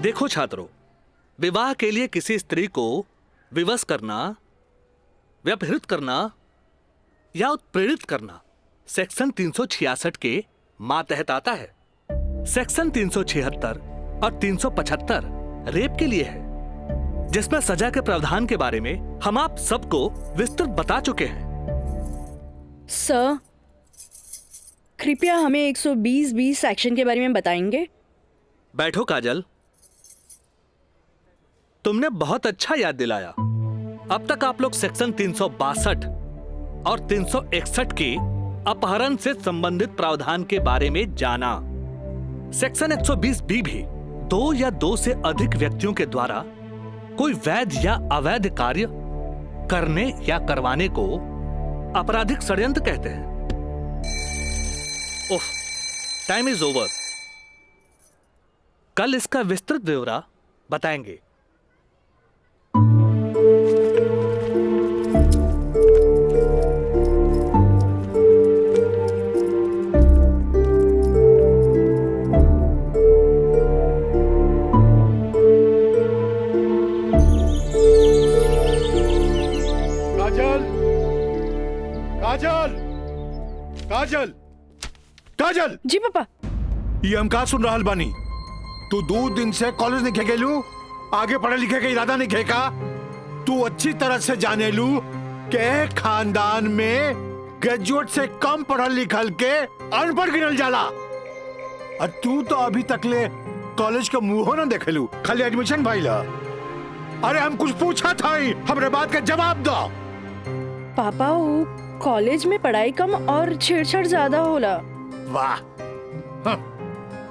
देखो छात्रों, विवाह के लिए किसी स्त्री को विवश करना, व्यभिचारित करना या उत्प्रेरित करना सेक्शन 366 के मातहत आता है। सेक्शन 376 और 375 रेप के लिए है, जिसमें सजा के प्रावधान के बारे में हम आप सबको विस्तृत बता चुके हैं। सर, कृपया हमें 120(b) सेक्शन के बारे में बताएंगे? बैठो काजल, तुमने बहुत अच्छा याद दिलाया। अब तक आप लोग सेक्शन 362 और 361 के अपहरण से संबंधित प्रावधान के बारे में जाना। सेक्शन 120(b) भी 2 या 2 से अधिक व्यक्तियों के द्वारा कोई वैध या अवैध कार्य करने या करवाने को आपराधिक षड्यंत्र कहते हैं। ओह, टाइम इज ओवर। कल इसका विस्तृत ब्यौरा बताएंगे। काजल, काजल, काजल। जी पापा। ये हम का सुन रहल बानी? तू 2 दिन से कॉलेज नहीं गेलू, आगे पढ़े लिखे के इरादा नहीं घेका। तू अच्छी तरह से जाने लू के खानदान में ग्रेजुएट से कम पढ़ल लिखल के अनपढ़ गिनल जाला। और तू तो अभी तक ले कॉलेज का मुंह ना देखेलू, खाली एडमिशन भइला। अरे हम कुछ पूछा था, हमरे बात का जवाब दो। पापा, वो कॉलेज में पढ़ाई कम और छेड़छाड़ ज्यादा होला। वाह,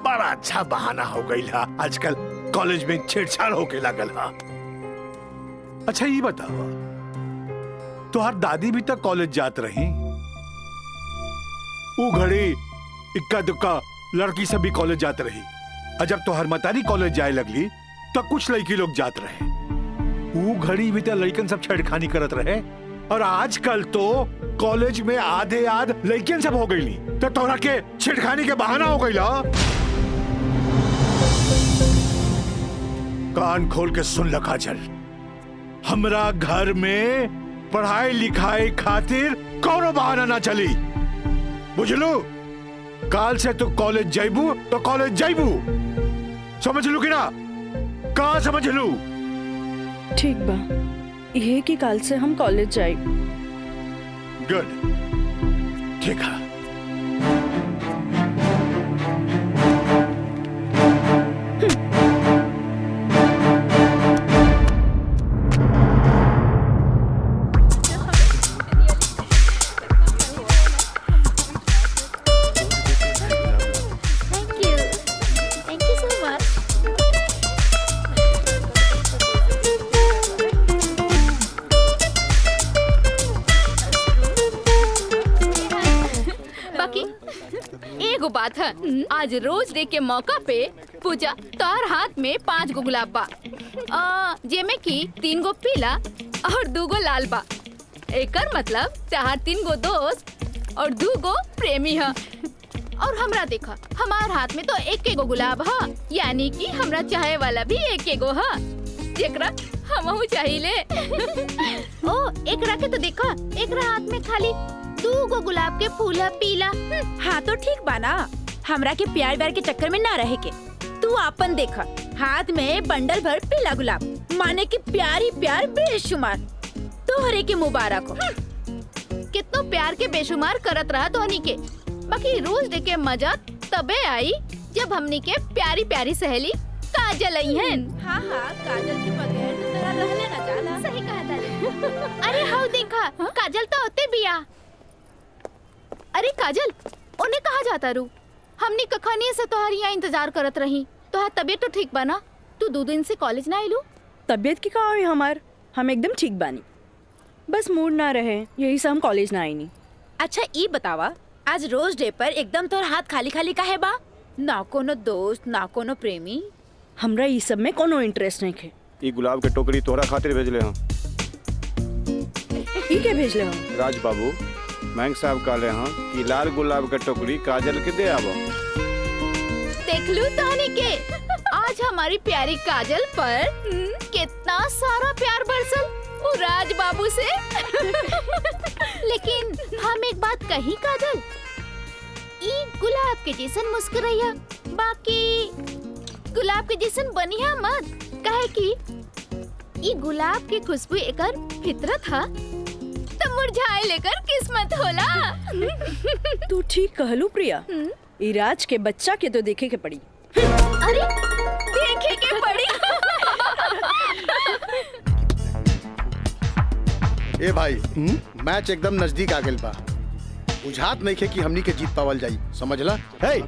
बड़ा अच्छा बहाना हो गई ला। आजकल कॉलेज में छेड़छाड़ होके लागल हा। अच्छा ये बताओ, तुहार दादी भी तक कॉलेज जात रही? वो घड़ी इक्का दुक्का लड़की से भी कॉलेज जात रही। और जब तुहार मतारी कॉलेज जाए लगली तो कुछ लड़की लोग जात रहे। वो घड़ी भी तो लड़कन सब छेड़खानी करत रहे। और आजकल तो कॉलेज में आधे आध लड़कियन सब हो गई, तो तोरा के छेड़खानी के बहाना हो गई ला। कान खोल के सुन ल काजल, हमरा घर में पढ़ाई लिखाई खातिर कौनो बहाना ना चली, बुझलू? काल से तू कॉलेज जाइबू तो कॉलेज जाइबू, समझ लू कि ना? का समझ लू? ठीक बा, ये कि काल से हम कॉलेज जाए। गुड, ठीक है। बात है, आज रोज डे के मौका पे पूजा तोहर हाथ में 5 गो गुलाब बा, जेमे की 3 गो पीला और 2 गो लाल बा। एकर मतलब चार 3 गो दोस्त और 2 गो प्रेमी है। और हमरा देखा, हमार हाथ में तो 1 गो गुलाब है, यानी कि हमरा चाहे वाला भी 1 गो है, जेकरा हमहू चाहिए। ओ, एकरा के तो देखा, एकरा हाथ में खाली 2 गो गुलाब के फूल है पीला। हाँ तो ठीक बाना, हमरा के प्यार व्यार के चक्कर में ना रहे के। तू आपन देखा, हाथ में बंडल भर पीला गुलाब, माने कि प्यार ही प्यार बेशुमार। तोहरे के मुबारक हो। कितना प्यार के बेशुमार करत रहा तोहनी के, बाकी रोज डे के मजा तबे आई जब हमनी के प्यारी प्यारी सहेली काजल आई है। हाँ हाँ, काजल के बगैर तो तेरा रहले ना जाला। सही कहा था। अरे हाँ देखा, काजल तो होते बिया। अरे काजल, उन्हें कहा जाता रू? हमनी कखानी से तोहारी यहाँ इंतजार करत रही। तोहार तबीयत तो ठीक बना? तू 2 दिन से कॉलेज ना आइलू? तबीयत की कहा है हमार, हम एकदम ठीक बानी, बस मूड ना रहे, यही से हम कॉलेज ना आई नहीं। अच्छा ये बतावा, आज रोज डे पर एकदम तोर हाथ खाली खाली काहे बा? ना कोनो दोस्त ना कोनो प्रेमी? हमरा ये सब में कोनो इंटरेस्ट नहीं है। ये गुलाब के टोकरी तोहरा खातिर भेजले हां। ई के भेजले हो? राज बाबू महंग साहब कहले हां कि लाल गुलाब के टोकरी काजल के दे आवो। देख लू तोहनी के, आज आज हमारी प्यारी काजल पर कितना सारा प्यार बरसल वो राज बाबू से। लेकिन हम एक बात कही काजल, ई गुलाब के जैसन मुस्कुराइया, बाकी गुलाब के जैसन बनिया मत, काहे कि ई गुलाब की खुशबू एकर फितरत हा, तो मुरझाए लेकर किस्मत होला। तू ठीक कहलू प्रिया, ई राज के बच्चा के तो देखे के पड़ी। अरे देखे के पड़ी। ए भाई मैच एकदम नजदीक आ गइल बा, बुझात नहीं खे कि हमनी के जीत पावल जाई, समझला? हे,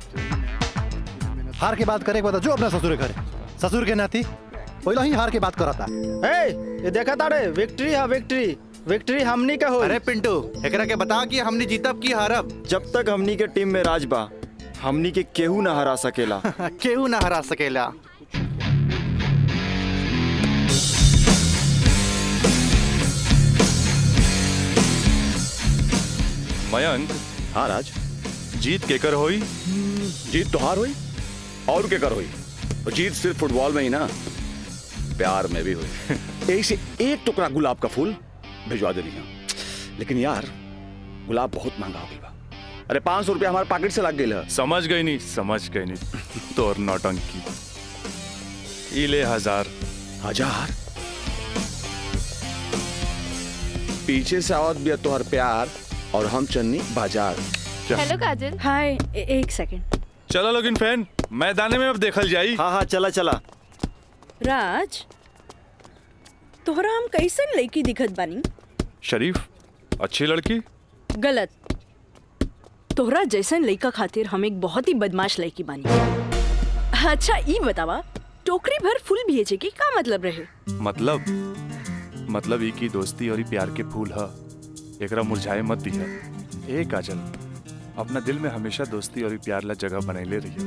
हार के बात करे के बता जो अपना ससुर के घरे, ससुर के नाती पहले ही हार के बात करता। ये देखा तारे विक्ट्री है, विक्ट्री विक्ट्री हमनी का हो। अरे पिंटू, एकरा के बता कि हमनी जीतब की हारब। जब तक हमनी के टीम में राज बा, हमनी के केहू ना हरा सकेला। केहू ना हरा सकेला। मयंक, हाँ राज, जीत केकर होई? जीत तो हार हुई और के कर हुई, जीत सिर्फ फुटबॉल में ही ना, प्यार में भी हुई। यही से एक टुकड़ा गुलाब का फूल भिजवा दे लिया, लेकिन यार गुलाब बहुत महंगा हो गया। अरे 500 रुपया हमारे पॉकेट से लग गई। समझ गई नहीं तोर नौटंकी। इले 1000। पीछे से आवत भी तोहर प्यार और हम चन्नी बाजार। हेलो काजल। हाय, एक सेकंड। चलो लोगिन फैन, मैदाने में अब देखल जाई। हाँ चला चला। राज, तोहरा हम कैसन लड़की दिखत बानी? शरीफ, अच्छी लड़की। गलत, तोहरा जैसन लड़का खातिर हम एक बहुत ही बदमाश लड़की बानी। अच्छा ई बतावा, टोकरी भर फूल भेजे के का मतलब रहे? मतलब ई की दोस्ती और ई प्यार के फूल ह, एकरा मुरझाए मत दिया। ए काजल, अपना दिल में हमेशा दोस्ती और ई प्यार ला जगह बनैले रहिया।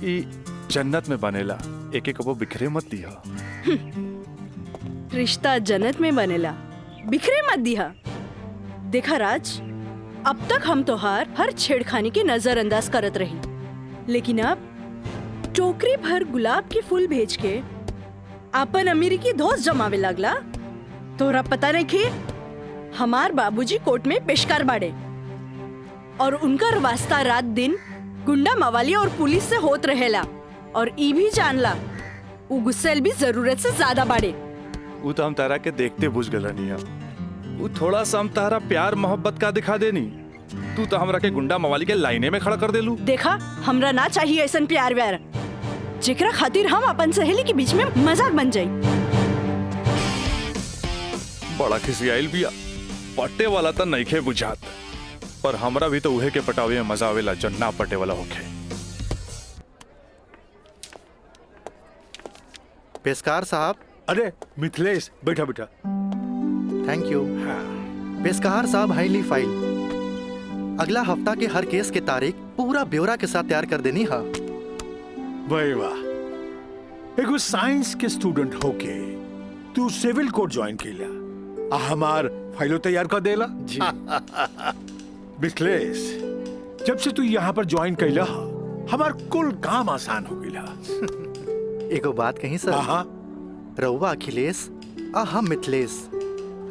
ई जन्नत में बनेला, एक एक वो बिखरे मत दिया। रिश्ता जन्नत में बनेला, बिखरे मत दिया। देखा राज, अब तक हम तोहार हर छेड़खानी के नजरअंदाज करत रही, लेकिन अब टोकरी भर गुलाब के फूल भेज के अपन अमेरिकी दोस्त जमावे लगला। तोहरा पता नहीं कि हमार बाबूजी कोर्ट में पेशकार बाड़े और उनका वास्ता रात दिन गुंडा मवाली और पुलिस से होत रहेला, और ई भी जानला वो गुस्सेल भी जरूरत से ज्यादा बाड़े। वो तो हम तारा के देखते बुझ गल रनिया। वो थोड़ा सा हम तारा प्यार मोहब्बत का दिखा देनी, तू तो हमरा के गुंडा मवाली के लाइने में खड़ा कर देलू। देखा, हमरा ना चाहिए ऐसा प्यार व्यार जेकरा खातिर हम अपन सहेली के बीच में मजाक बन जाई। बड़ा खिसियाइल बिया, पट्टे वाला तो नइखे बुझात, पर हमरा भी तो उहे के पटावे में मजा आवेला जो ना पटे वाला होखे। पेशकार साहब। अरे मिथिलेश, बैठा बेटा। Thank you. पेशकार साहब, हाईली फाइल अगला हफ्ता के हर केस के तारीख पूरा ब्यौरा के साथ तैयार कर देनी है। भाई वाह, एगो साइंस के स्टूडेंट होके तू सिविल कोर्ट ज्वाइन कैला, हमार फाइलो तैयार कर देला जी। मिथिलेश, जब से तू यहाँ पर ज्वाइन कैला, हमार कुल काम आसान हो गया। एगो बात कही सर, रउआ अखिलेश आ हम मिथिलेश,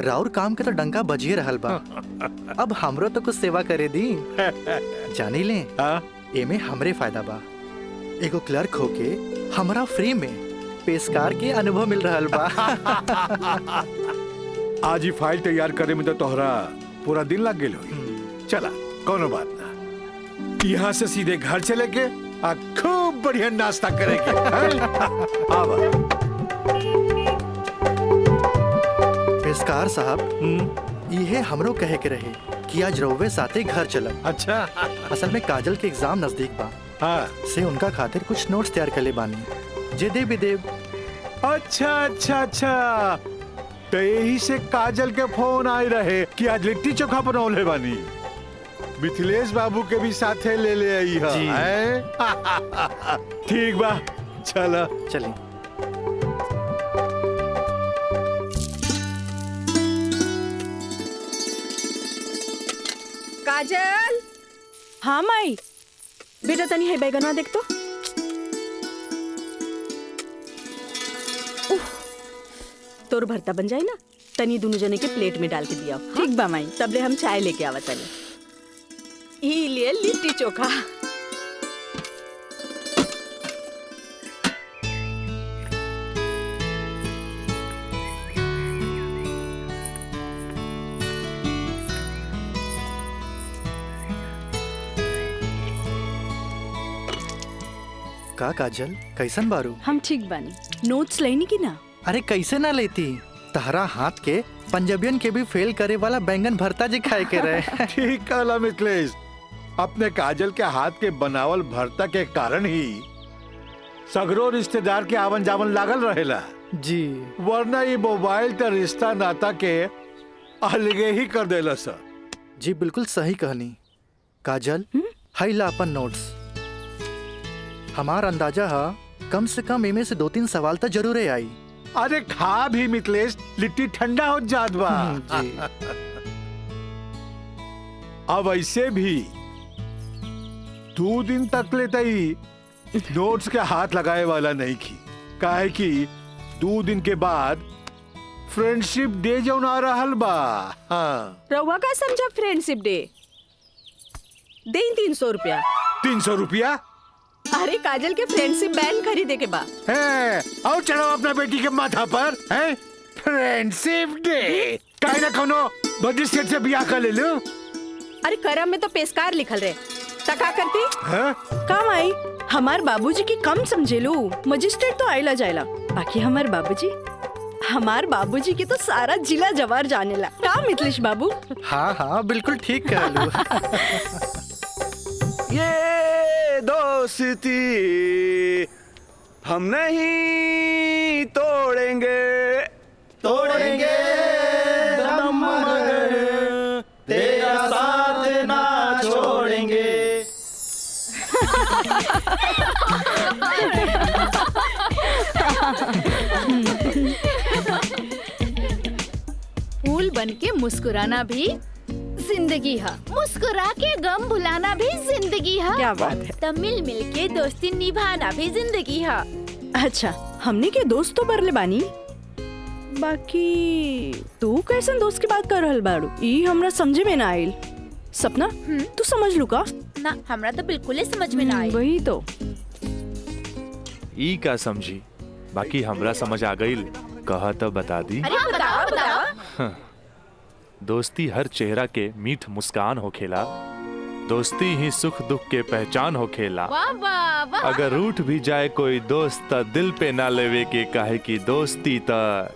राउर काम के तो डंका बजिए रहल बा। अब हमरो तो कुछ सेवा करे दी। जानी ले, एमे हमरे फायदा बा। एगो क्लर्क होके हमरा फ्री में पेशकार के अनुभव मिल रहल बा। आज ही फाइल तैयार करे में तो तोहरा पूरा दिन लग गेल होई। चला, कोनो बात ना, यहाँ से सीधे घर चले के आ खूब बढ़िया नाश्ता करेंगे। आवा। पेशकार साहब, ये हमरो कहे के रहे कि आज रउवे साथे घर चलब। अच्छा। असल में काजल के एग्जाम नजदीक बा, से उनका खातिर कुछ नोट्स तैयार कर ले बानी, जे दे भी देव। अच्छा अच्छा अच्छा, तो यही से काजल के फोन आए रहे कि आज लिट्टी चोखा बनौले बानी। मिथिलेश बाबू के भी साथे ले ले आई है। ठीक बा, चला चली। काजल। हाँ माई, बेटा तनी है बैगनवा देख तो। तोर भरता बन जाए ना, तनी दोनों जने के प्लेट में डाल के दिया। ठीक बा माई, तबले हम चाय लेके आवा तनी। ई लिए लिट्टी चोखा। का काजल, कैसन बारू? हम ठीक बानी। नोट्स लेनी की ना? अरे कैसे ना लेती, तहरा हाथ के पंजाबियन के भी फेल करे वाला बैंगन भरता जी खाए के रहे। ठीक कहला मिथिलेश, अपने काजल के हाथ के बनावल भरता के कारण ही सगरो रिश्तेदार के आवन जावन लागल रहेला जी, वरना ये मोबाइल त रिश्ता नाता के अलगे ही कर देला सर। जी बिल्कुल सही कहनी। काजल, हाई ला अपन नोट्स। हमार अंदाजा है कम से कम इमे से 2-3 सवाल तो जरूर आई। अरे खा भी मिथिलेश, लिट्टी ठंडा हो जात बा। जी। अब ऐसे भी 2 दिन तक लेते ही नोट्स के हाथ लगाए वाला नहीं की, काहे कि 2 दिन के बाद फ्रेंडशिप डे जौन आ रहल बा। हाँ। रउआ का समझा फ्रेंडशिप डे? दे 300 रुपया। 300 रुपया? अरे काजल के फ्रेंडशिप बैंड खरीदे के बा। है, और चढ़ाओ अपना बेटी के माथा पर। है फ्रेंडशिप डे, काहे ना कोनो बड़ी सेठ से बियाह कर ले लो। अरे करम में तो पेशकार लिखल रहे, तका करती है? काम आई। हमार बाबूजी की कम समझे लो, मजिस्ट्रेट तो आइला जाइला, बाकी हमार बाबूजी की तो सारा जिला जवार जानेला। का मिथिलेश बाबू? हाँ हाँ बिल्कुल ठीक कह लू। ये दोस्ती हम नहीं तोड़ेंगे, तोड़ेंगे दम मगर तेरा साथ ना छोड़ेंगे। फूल बन के मुस्कुराना भी जिंदगी है, मुस्कुरा के गम भुलाना भी जिंदगी है। क्या बात है। तब मिल मिल के दोस्ती निभाना भी जिंदगी है। अच्छा, हमने के दोस्त तो बरले बानी, बाकी तू कैसन दोस्त की बात कर रहल बाड़ू? ई हमरा समझे में ना आइल। सपना, तू समझ लू का? ना, हमरा तो बिल्कुल ही समझ में ना आई। वही तो। ई का समझी, बाकी हमरा समझ आ गई। कहा तो बता दी। अरे बताओ बताओ। दोस्ती हर चेहरा के मीठ मुस्कान होखेला, दोस्ती ही सुख दुख के पहचान होखेला। वाह वाह वाह। अगर रूठ भी जाए कोई दोस्त त दिल पे ना लेवे के, काहे की दोस्ती त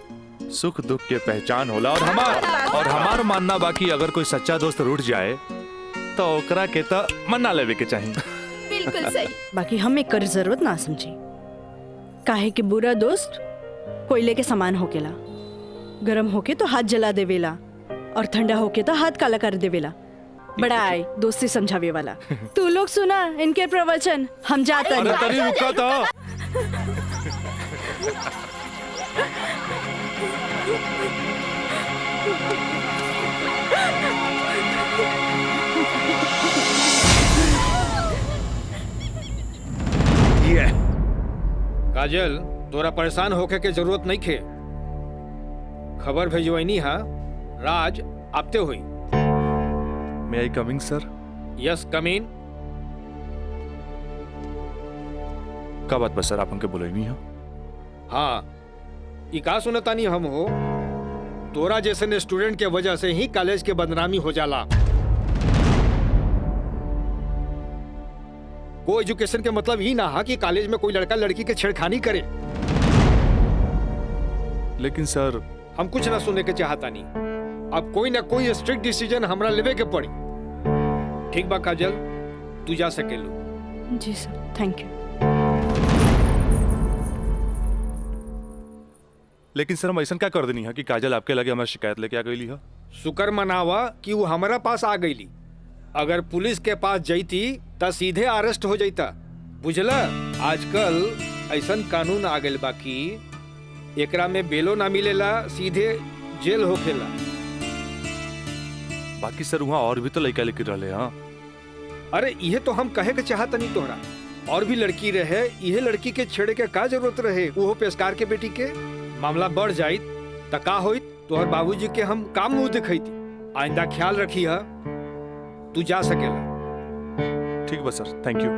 सुख दुख के पहचान होला। और हमार मानना बाकी अगर कोई सच्चा दोस्त रूठ जाए तो ओकरा के त मना लेवे के चाहिए। बिल्कुल सही। बाकी हम एक कर जरूरत ना समझी, काहे कि बुरा दोस्त कोयले के समान होकेला, गरम होके तो हाथ जला देवेला और ठंडा होके तो हाथ काला कर देवेला। बड़ा आए दोस्ती समझावे वाला। तू लोग सुना इनके प्रवचन, हम जाते अरे तनी रुका तो। ये काजल, तोरा परेशान होके के जरूरत नहीं खे। खबर भेजवैनी हा, राज आपते हुई। May I coming sir? Yes come in. का बात बस सर, आप हमके बुलाई नहीं हो? हाँ, ई का सुनतानी हम हो, तोरा जैसे स्टूडेंट के वजह से ही कॉलेज के बदनामी हो जाला। को एजुकेशन के मतलब ही ना हा कि कॉलेज में कोई लड़का लड़की के छेड़खानी करे। लेकिन सर, हम कुछ ना सुनने के चाहता नहीं। अब कोई ना कोई स्ट्रिक्ट डिसीजन हमरा लेवे के पड़ी। ठीक बा काजल, तू जा सकेलू। जी सर, थैंक यू। लेकिन सर हम ऐसा क्या कर देनी है कि काजल आपके लगे हमारी शिकायत लेके आ गई है? शुक्र मनावा कि वो हमारा पास आ गईली। अगर पुलिस के पास जईती त सीधे अरेस्ट हो जाता। बुझला, आजकल ऐसा कानून आ गइल बा कि एकरा में बेलो ना मिलेला, सीधे जेल होखेला। बाकी सर वहाँ और भी तो लड़का लेके रहे। हाँ, अरे ये तो हम कहे के चाहत नहीं तोहरा, और भी लड़की रहे, यह लड़की के छेड़े के का जरूरत रहे? वो पेशकार के बेटी के मामला बढ़ जाई त का होई तोहर बाबूजी के हम काम मुंह दिखाई थी। आइंदा ख्याल रखी है, तू जा सकेला। ठीक बा सर, थैंक यू।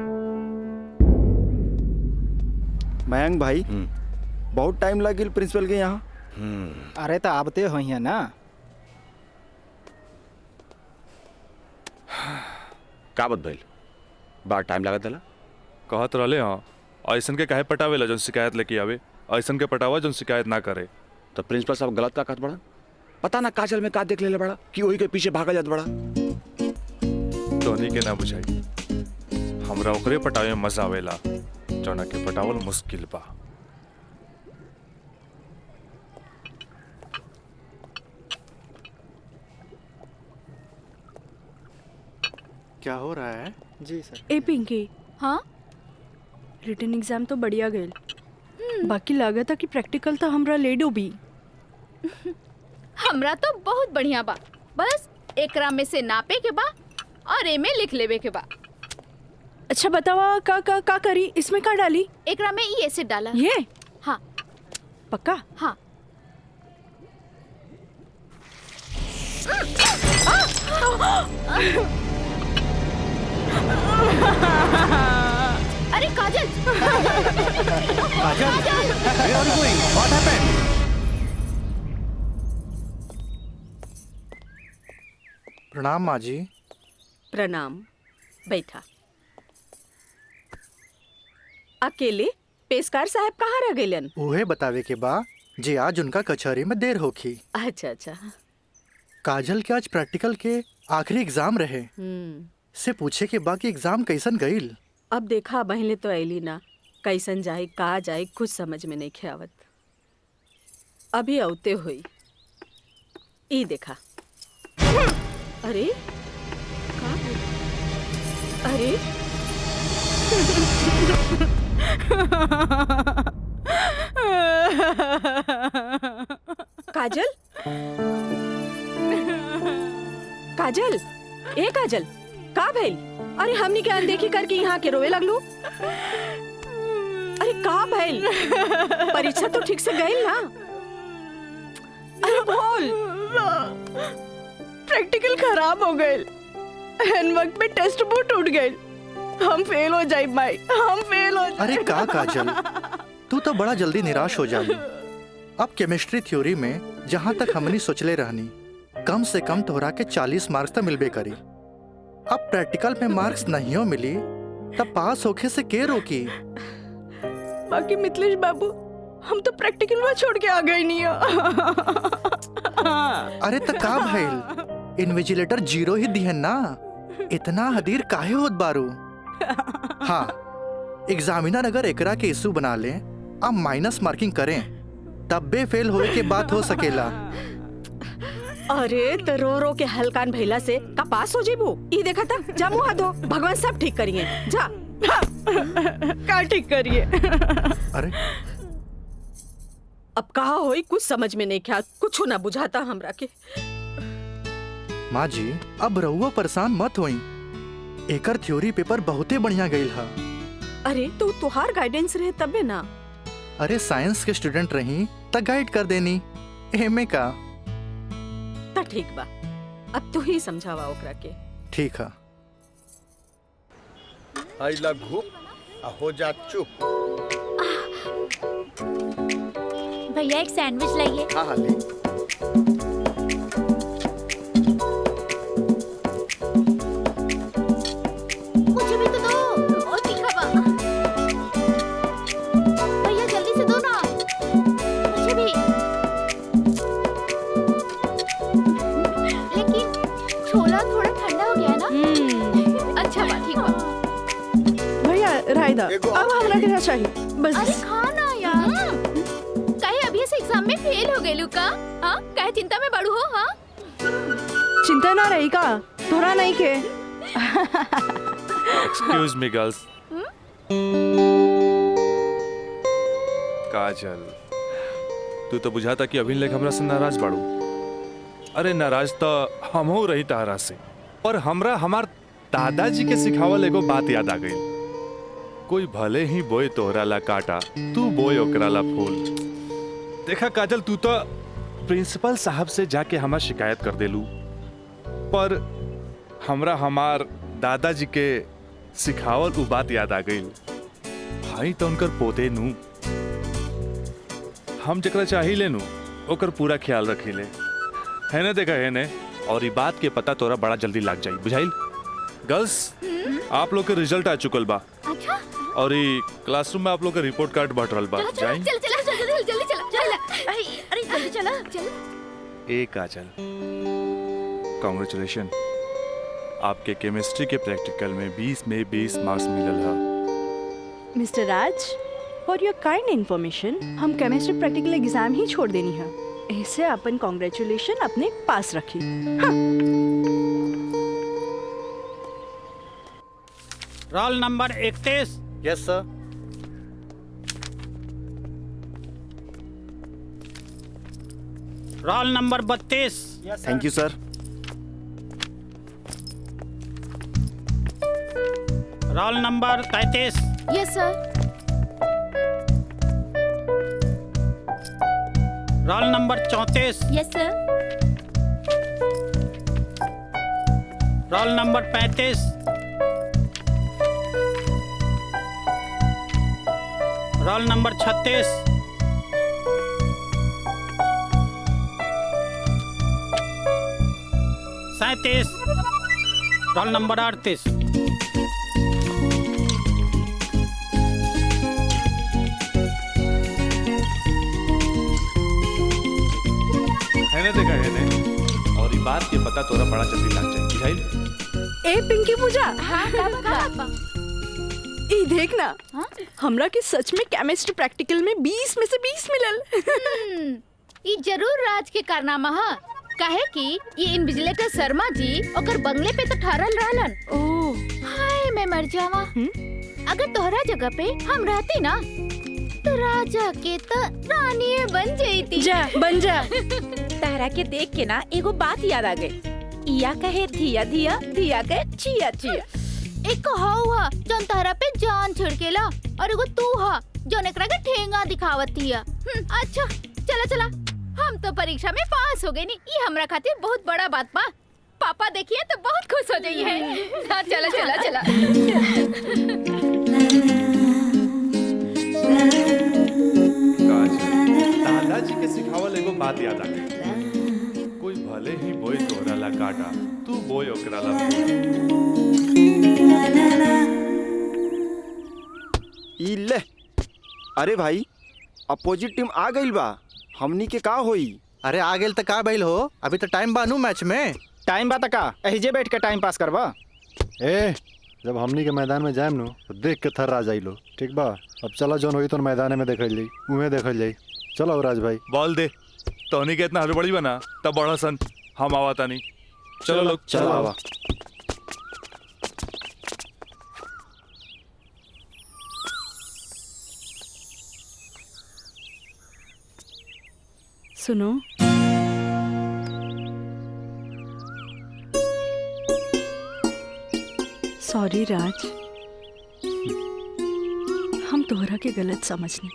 मयंक भाई बहुत टाइम लगिल प्रिंसिपल के यहाँ। अरे तो आबते हो यहाँ ना। का बात भइल? बड़ा टाइम लागत दला। कहत रहले हाँ, ऐसन के काहे पटावेला जौन शिकायत लेके आवे, ऐसन के पटावा जौन शिकायत ना करे। तो प्रिंसिपल साहब गलत का कहत बड़ा? पता ना काजल में का देख लेले बड़ा कि वही के पीछे भागा जात बड़ा। तोहनी के ना बुझाई, हमरा ओकरे पटावे में मजा आवेला जौना के पटावल मुश्किल बा। क्या हो रहा है? जी सर। ए पिंकी, हाँ रिटन एग्जाम तो बढ़िया गए, बाकी लागत कि प्रैक्टिकल तो हमरा ले डूबी। हमरा तो बहुत बढ़िया बा, बस एकरा में से नापे के बा और ए में लिख लेवे के बा। अच्छा बतावा का करी, इसमें का डाली? एकरा में ई एसिड डाला। ये? हाँ पक्का? हाँ। अरे काजल! प्रणाम माँ जी। प्रणाम, बैठा। अकेले पेशकार साहब कहाँ रह गइलन? उहे बतावे के बा जे आज उनका कचहरी में देर होखी। अच्छा अच्छा। काजल के आज प्रैक्टिकल के आखिरी एग्जाम रहे, से पूछे के बा कि एग्जाम कैसन गईल। अब देखा बहले तो ऐली ना, कैसन जाए कहा जाए कुछ समझ में नहीं ख्यावत। अभी औते हुई ई देखा। अरे का? अरे काजल, काजल, ए काजल, का भइल? अरे हमनी के अनदेखी करके यहाँ के रोवे लगलू। अरे का भइल? परीक्षा तो ठीक से गई ना? अरे बोल। प्रैक्टिकल खराब हो गए, एन वक्त में टेस्ट बुक टूट गए, हम फेल हो जाए माई, हम फेल हो जाए। अरे का काजल, तू तो बड़ा जल्दी निराश हो जानी। अब केमिस्ट्री थ्योरी में जहाँ तक हमनी सोचले रहनी, कम से कम तोहरा के 40 मार्क्स तो मिलबे करी। अब प्रैक्टिकल में मार्क्स नहीं हो मिली तब पास होके से के रोकी? बाकी मिथिलेश बाबू, हम तो प्रैक्टिकल में छोड़ के आ गए नहीं। अरे तो का भइल, इन्विजिलेटर 0 ही दिहन ना, इतना हदीर काहे होत बारू? हाँ, एग्जामिनर अगर एकरा के इशू बना ले, अब माइनस मार्किंग करें, तब बे फेल होए के बात हो सकेला। अरे तो रो रो के हलकान भैला से का पास हो जेबू? ई देखा था, जा मुँह धो, भगवान सब ठीक करिए। जा। का ठीक करिए? अरे अब कहा होई कुछ समझ में नहीं क्या, कुछ ना बुझाता हमरा के। माँ जी, अब रहुआ परेशान मत होई, एकर थ्योरी पेपर बहुते बढ़िया गईल हा। अरे तो तुहार गाइडेंस रहे तबे ना। अरे साइंस के स्टूडेंट रही त गाइड कर देनी, एमे का। ता ठीक बा, अब तू ही समझावा ओकरा के। ठीक है। आई लघु हो जा चुप। भैया एक सैंडविच लाइए। हाँ हाँ ले। मुझे भी तो दो, और तीखा बा। भैया जल्दी से दो ना, मुझे भी। लेकिन छोला थोड़ा ठंडा हो गया है ना? अच्छा बा, ठीक बा। भैया रायदा, अब हमरा के चाहिए बस। अरे खाना यार, कहे अभी से एग्जाम में फेल हो गए लुका? हाँ, कहे चिंता में बड़ू हो? हाँ, चिंता ना रही का, थोड़ा नहीं के। Excuse me girls. काजल, तू तो बुझाता कि अभी लेक हमरा से नाराज बाड़ू। अरे नाराज तो हम हो रही तारा से, पर हमरा हमार दादाजी के सिखावल एगो बात याद आ गई। कोई भले ही बोए तोहरा ला काटा, तू बोए ओकरा ला फूल। देखा काजल, तू तो प्रिंसिपल साहब से जाके हमार शिकायत कर देलू, पर हमरा हमार दादाजी के सिखावल उ बात याद आ गई। भाई तो उनकर पोते नू, हम जकरा चाही लेनू ओकर पूरा ख्याल रखीले, है ने? देखा है ने? और ये बात के पता तोरा बड़ा जल्दी लग जाई, बुझाइल? गर्ल्स, आप लोग के रिजल्ट आ चुकल बा। अच्छा। और ये क्लासरूम में आप लोग का रिपोर्ट कार्ड बांट रहल बा। जाई? चल चल जल्दी चला। अरे जल्दी चला। एक काजल, कांग्रेचुलेशन, आपके केमिस्ट्री के प्रैक्टिकल में 20 में 20 मार्क्स मिलल है। Mister Raj, for your kind information, हम केमिस्ट्री प्रैक्टिकल एग्जाम ही छोड़ देनी है। ऐसे अपन कांग्रेचुलेशन अपने पास रखी। हाँ। Roll number 31। Yes sir. Roll number 32। Thank you sir. Roll number 33। Yes sir. Roll number 34। Yes sir. Roll number 35। Roll number 36। Roll number 38। है ने? देखा है ने? और ये बात के पता तोरा बड़ा जल्दी लग जाए, बुझाइल? ए पिंकी पूजा, हाँ का ई देख ना, हमरा के सच में केमिस्ट्री प्रैक्टिकल में 20 में से 20 मिलल। ये जरूर राज के कारनामा है, काहे कि ये इन्विजिलेटर शर्मा जी ओकर बंगले पे तो ठहरल रहलन। ओह, हाय मैं मर जावा। अगर तोहरा जगह पे हम रहती ना तो राजा के तो रानी बन जाती। जा बन जा। तारा के देख के ना एगो बात याद आ गई। इया कहे धिया धिया, धिया कहे चिया चिया। एक हुआ जौन तारा पे जान छिड़केला और एगो तू हा जौन एकरा के ठेंगा दिखावत थिया। अच्छा चला चला, हम तो परीक्षा में पास हो गए नी, ये हमरा खातिर बहुत बड़ा बात बा। पापा देखिए तो बहुत खुश हो जाइए। हाँ चला चला चला। दादाजी के सिखावल एगो बात याद आ गई। कोई भले ही बोई तोरा ला काटा, तू बोई ओकरा ला। ई ले, अरे भाई अपोजिट टीम आ गई बा, हमनी के का होई? अरे आ गेल त का भइल हो? अभी तो टाइम बानू मैच में। टाइम बा त का एहिजे बैठ के टाइम पास करबा? ए जब हमनी के मैदान में जाएम नु तो देख के थर्रा जाइलो, ठीक बा? अब चला जौन होई तो मैदान में देखल जाई, उहे देखल जाई। चलो राज भाई बॉल दे। तोनी के इतना हड़बड़ी बना तब बड़ा सन हम आवाता नहीं। चलो लोग चलो आवा। सुनो, सॉरी राज, हम तोहरा के गलत समझने,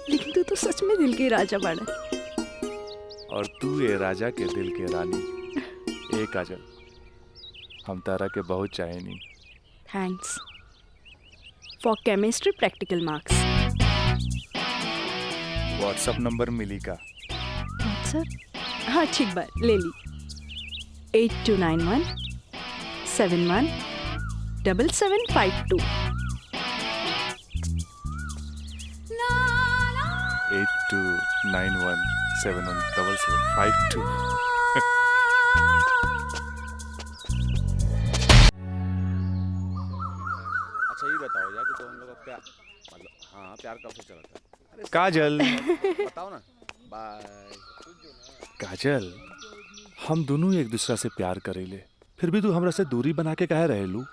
लेकिन तू तो सच में दिल के राजा बाड़ा। और तू ये राजा के दिल के रानी। ए काजल, हम तारा के बहुत चाहेनी। Thanks for chemistry practical marks. WhatsApp number मिली का? व्हाट्सएप? हाँ ठीक बा, ले ली। 8291 71 7752। 8291717752। अच्छा ये बताओ यार कि तो हम लोग का प्यार, मतलब हाँ प्यार कब से चला था? काजल बताओ ना। बाय। काजल, हम दोनों एक दूसरा से प्यार करेले, फिर भी तू हमरा से दूरी बना के काहे रहेलू?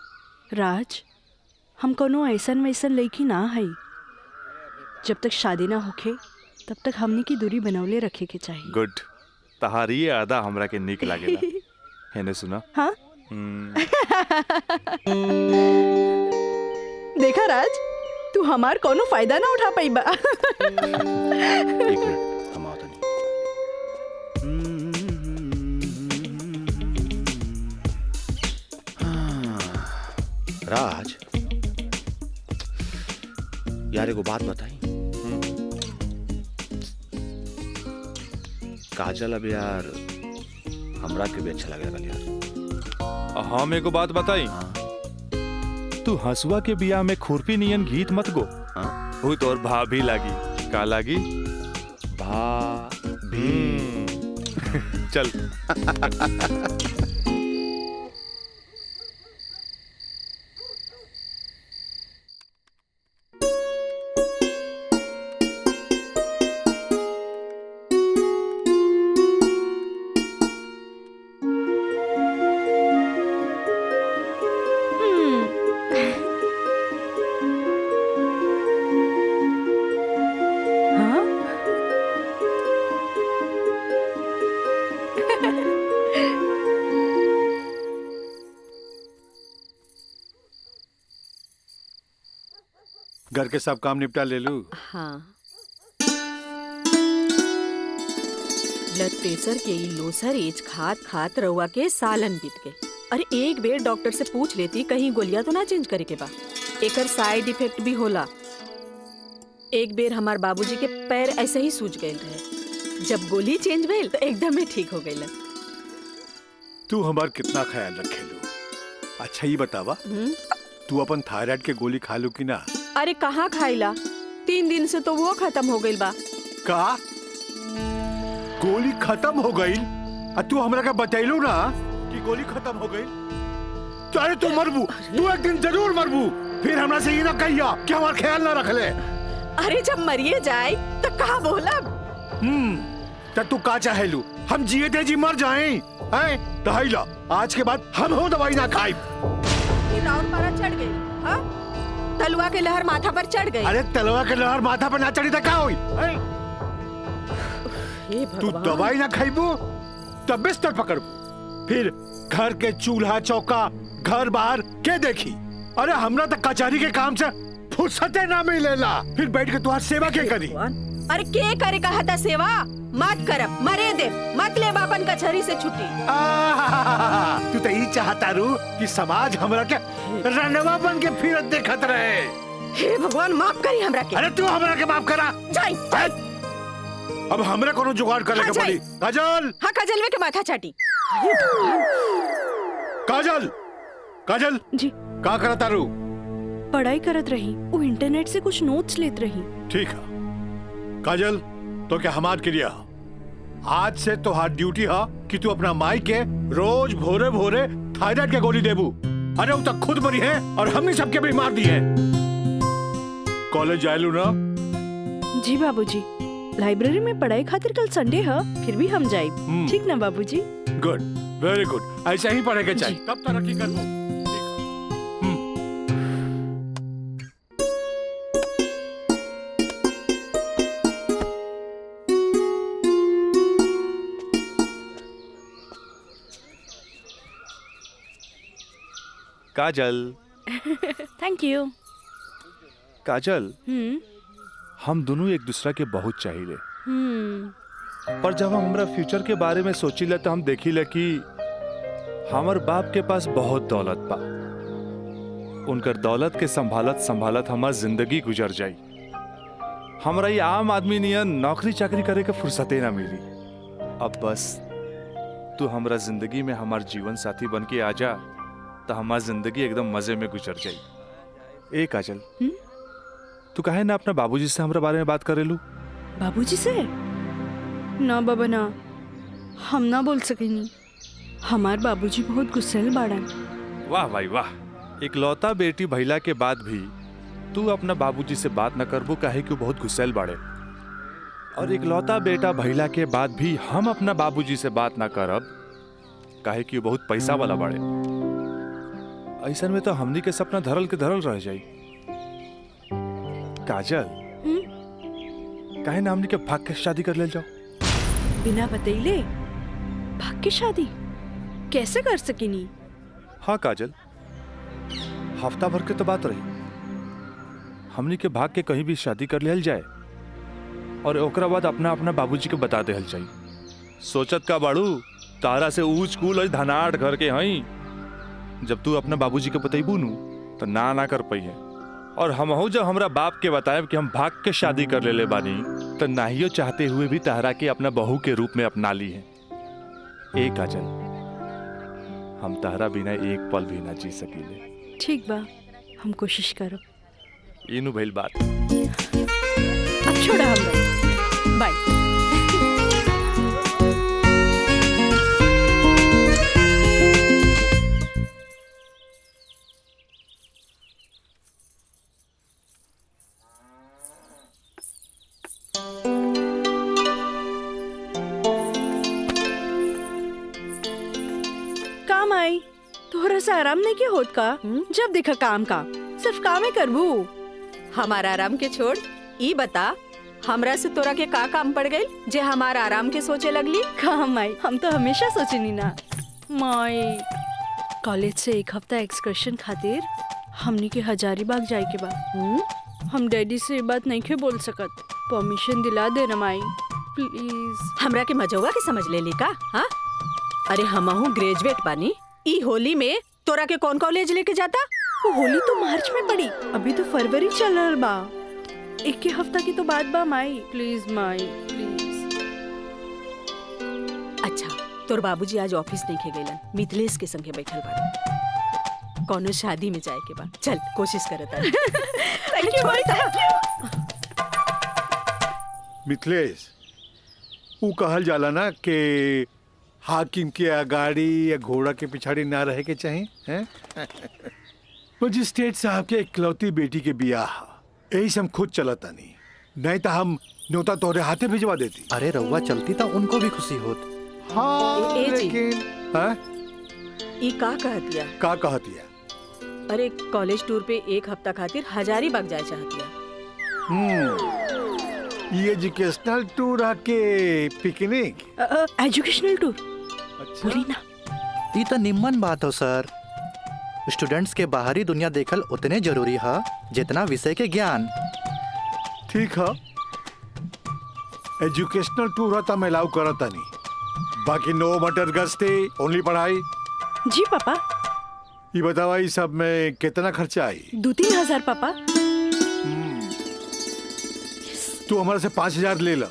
राज, हम कोनो ऐसन वैसन लड़की ना है। जब तक शादी ना होखे तब तक हमने की दूरी बनौले रखे के चाहिए। गुड, तहारी ये आदा हमरा के निक लागेला। हैने सुना? हाँ? देखा राज, तू हमार कोनो फायदा ना उठा पाई बा। एक मिनट, हम आओ तनी। राज, यार एगो बात बताई। काजल अब यार हमरा के भी अच्छा लगे यार। हम एगो बात बताई। तू हंसुआ के बिया में खुरपी नियन गीत मत गो। वो तो और भाभी लागी। का लागी? भाभी। चल। घर के सब काम निपटा ले लू। हाँ। ब्लड प्रेशर के ई लोसर एज खात खात रउआ के सालन बीत गए। अरे एक बेर डॉक्टर से पूछ लेती कहीं गोलियां तो ना चेंज करे के बा। एकर साइड इफेक्ट भी होला। एक बेर हमार बाबूजी के पैर ऐसे ही सूज गए रहे। जब गोली चेंज भइल तो एकदम ही ठीक हो गइल। तू हमार कितना ख्याल रखेलू। अच्छा ये बतावा, तू अपन थायराइड के गोली खा लू कि ना? अरे कहाँ खाइला, 3 दिन से तो वो खत्म हो गइल बा। का गोली खत्म हो गई? तू हमरा का बतैलू ना कि गोली खत्म हो गई। तो अरे तू मरबू, तू एक दिन जरूर मरबू। फिर हमरा से ये ना कहिया कि हमार ख्याल ना रख ले। अरे जब मरिए जाए तो कहा बोलब। तब तू का चाहेलू, हम जिए थे जी मर जाएं? हैं? तो हैला, आज के बाद हम हो दवाई ना खाई। राउर पारा चढ़ गई। हाँ? तलवा के लहर माथा पर चढ़ गई। अरे तलवा के लहर माथा पर ना चढ़ी तो क्या हुई? तू दवाई ना खाइबू तब बिस्तर पकड़बू। फिर घर के चूल्हा चौका घर बाहर के देखी? अरे हमरा तो कचहरी के काम से फुर्सते ना मिलेला। फिर बैठ के तुम्हारी सेवा के करी? अरे के करे कहा था सेवा? मत करब, मरे दे, मत ले बापन कचहरी से छुट्टी। तू तो यही चाहता रू कि समाज हमरा के रनवा बन के फिरत देखत रहे। हे भगवान माफ करी हमरा के। अरे तू हमरा के माफ करा। जाई। अब हमरा कोनो जुगाड़ करे के पड़ी। काजल। हाँ काजलवे के माथा चाटी। काजल, काजल जी का करता रू? पढ़ाई करत रही, वो इंटरनेट से कुछ नोट्स लेत रही। ठीक है काजल, तो क्या हमार क्रिया आज से तो हाथ ड्यूटी है कि तू अपना माई के रोज भोरे भोरे थायराइड के गोली देबू। अरे वो तक खुद मरी है और हमने सबके भी मार दी है। कॉलेज जायलू ना? जी बाबूजी, लाइब्रेरी में पढ़ाई खातिर कल संडे है, फिर भी हम जाए। ठीक ना बाबूजी? Good, very good. ऐसा ही पढ़े के चाहिए, तब तरक्की करबू। काजल। Thank you. काजल, हम दोनों एक दूसरा के बहुत चाहिए। पर जब हम हमरा फ्यूचर के बारे में सोचिले तो हम देखिले कि हमार बाप के पास बहुत दौलत बा। उनकर दौलत के संभालत संभालत हमार जिंदगी गुजर जाई। हमरा ये आम आदमी नियन नौकरी चाकरी करे के फुर्सते ना मिली। अब बस तू हमरा जिंदगी में हमार जीवन साथी बन के आ जा तो हमार जिंदगी एकदम मजे में गुजर जाई। ए काजल, तू काहे ना अपना बाबूजी से हमरा बारे में बात करेलू? बाबूजी से? ना बाबा ना, हम ना बोल सकेनी। हमार बाबूजी बहुत गुस्सेल बाड़न। वाह भाई वाह, एक लौता बेटी भैला के बाद भी तू अपना बाबूजी से बात न करबू काहे कि बहुत गुस्सेल बाड़े। और एक लौता बेटा भैला के बाद भी हम अपना बाबूजी से बात ना करब काहे कि बहुत पैसा वाला बाड़े। ऐसा में तो हमनी के सपना धरल के धरल रह जाई। काजल, काहे ना हमनी के भाग के शादी कर ले जाओ? बिना बतैले भाग के शादी कैसे कर सकेनी? हाँ काजल, हफ्ता भर के तो बात रही। हमनी के भाग के कहीं भी शादी कर लेल जाए और ओकरा बाद अपना अपना बाबूजी के बता देहल जाई। सोचत का बाड़ू तारा से ऊंच कूल और धनाट घर के हई। जब तू अपना बाबूजी के बतैबू नु तो ना कर पाइए। और हमहू जब हमरा बाप के बताएब कि हम भाग के शादी कर लेले बानी, तो नाहियो चाहते हुए भी तहरा के अपना बहू के रूप में अपना ली है। ए काजल, हम तहरा बिना एक पल भी ना जी सकीले। ठीक बा, हम कोशिश करब। इनु भइल बात। अब छोड़ा हमरा, बाय। काम आई तोहरा से आराम नहीं के होत का? जब देखा काम का सिर्फ काम ही करबू। हमारा आराम के छोड़, ई बता हमरा से तोरा के का काम पड़ गई जे हमारा आराम के सोचे लगली? काम आई, हम तो हमेशा सोचनी ना माई। कॉलेज से एक हफ्ता एक्सकर्शन खातिर हमनी के हजारीबाग जाए के बा। हम डैडी से ये बात नहीं के बोल सकत, परमिशन दिला दे ना माई प्लीज। हमरा के मजौवा के समझ ले ली का? हाँ, अरे हमहू ग्रेजुएट बानी। ई होली में तोरा के कौन कॉलेज लेके जाता? वो होली तो मार्च में पड़ी, अभी तो फरवरी चल रहा बा। एक के हफ्ता की तो बात बा माई, प्लीज माई प्लीज। अच्छा, तोर बाबूजी आज ऑफिस नहीं खे गइलन, मिथिलेश के संगे बैठल बाड़े। कौनो शादी में जाए के बा, चल कोशिश करत आनी। थैंक यू माई। मिथिलेश, ऊ कहल जाला ना कि हाकिम के अगाड़ी या घोड़ा के पिछाड़ी ना रहे के चाहिए हैं? मजिस्ट्रेट साहब के इकलौती बेटी के बियाह, यही से हम खुद चलता नहीं तो हम न्योता तोहरे हाथे भिजवा देती। अरे रउआ चलती तो उनको भी खुशी होत। हाँ, ए जी। लेकिन हाँ? ई का कहतिया? का कहतिया? अरे कॉलेज टूर पे एक हफ्ता खातिर हजारीबाग जाए चाहतिया। ये एजुकेशनल टूर आके पिकनिक? एजुकेशनल टूर बोली ना। ये तो निम्मन बात हो सर। स्टूडेंट्स के बाहरी दुनिया देखल उतने जरूरी है जितना विषय के ज्ञान। ठीक है, एजुकेशनल टूर होता मैं अलाउ करता नहीं, बाकी नो मटर गस्ती, ओनली पढ़ाई। जी पापा। ये बतावा ये सब में कितना खर्चा आई? 2-3 हजार पापा। तू हमारे से 5,000 ले ला,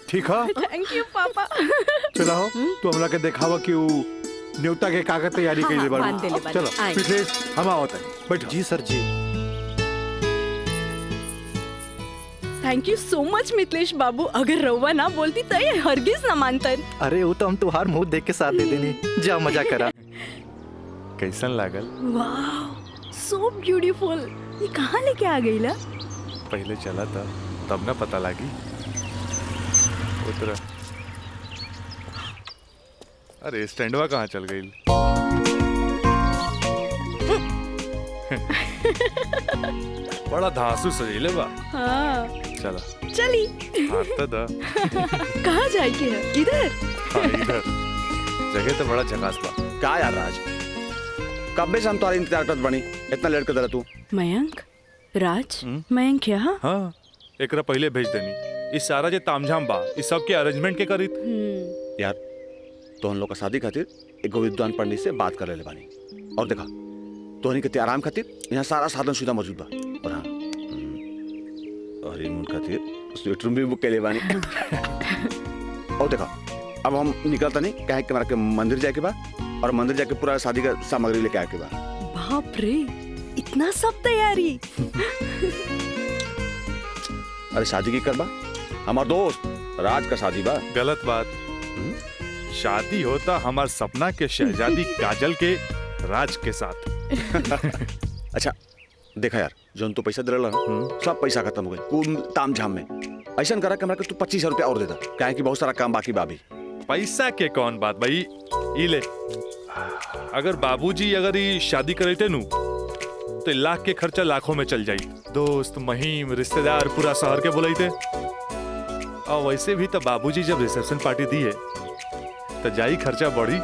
ठीक है? थैंक यू पापा। चलो तू हमरा के दिखावा कि वो न्योता के कागज तैयारी कर ले बाड़ू। चलो मिथिलेश, हम आवत हैं, बैठो। जी सर जी। Thank you so much Mithilesh बाबू, अगर रउआ ना बोलती तो ये हरगिज ना मानतन। अरे वो तो हम तुहार मुंह देख के साथ दे देनी। जा मजा करा। कैसन लागल? वाह, सो ब्यूटीफुल। ये कहाँ लेके आ गई ला? पहले चला था तब ना पता लगी। उतरा। अरे स्टैंडवा कहाँ चल गई? बड़ा धांसू सजीले बा। हाँ। चला चली। आता दा। कहाँ जाए के है? इधर। हाँ, इधर। जगह तो बड़ा झकास बा। क्या यार राज, कब से हम तुम्हारे इंतजार करत बनी, इतना लेट कर दे तू? मयंक, राज, मयंक यहाँ? हाँ, एकरा पहले भेज देनी। इस सारा जे तामझाम बा, इस सब के अरेंजमेंट के करी। यार तो हम लोग का शादी खातिर एक विद्वान पंडित से बात कर ले बानी, और देखा तोहनी के आराम खातिर यहाँ सारा साधन सुविधा मौजूद बा। और हाँ, हनीमून खातिर स्वीट रूम भी बुक कर ले बानी। और देखा अब हम निकलता नहीं, कहे कि हमारा के मंदिर जाके बा, और मंदिर जाके पूरा शादी का सामग्री लेके आके बा। बाप रे, इतना सब तैयारी। अरे शादी की करबा, हमार दोस्त राज का शादी बा। गलत बात। शादी होता हमार सपना के शहजादी काजल के राज के साथ। अच्छा देखा यार, जो तो पैसा दिला सब पैसा खत्म हो गई कुल ताम झाम में। ऐसा करा कि तू 25,000 रुपया और दे दा, क्या है कि बहुत सारा काम बाकी बाबी। पैसा के कौन बात भाई, ये ले। अगर बाबूजी अगर ये शादी करते नु तो लाख के खर्चा लाखों में चल जाई। दोस्त महिम रिश्तेदार पूरा शहर के बुलाते। और वैसे भी तो बाबूजी जब रिसेप्शन पार्टी दी है तो जाई खर्चा बढ़ी।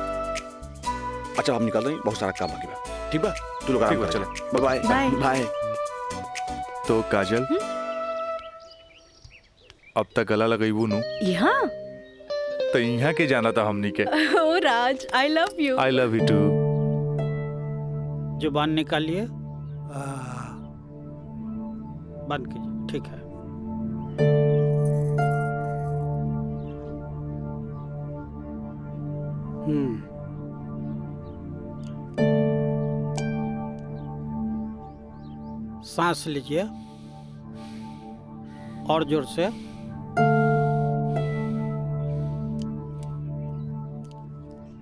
अच्छा हम निकल रहे हैं, बहुत सारा काम बाकी बा। ठीक बा, तू लोग आराम कर। चलो बाय बाय बाय। तो काजल अब तक गला लगईबू नु यहाँ तो यहाँ के जाना था हमनी के। ओ Raj, I love you. I love you too. जुबान निकालिए। बंद कीजिए, ठीक है। सांस लीजिए और जोर से।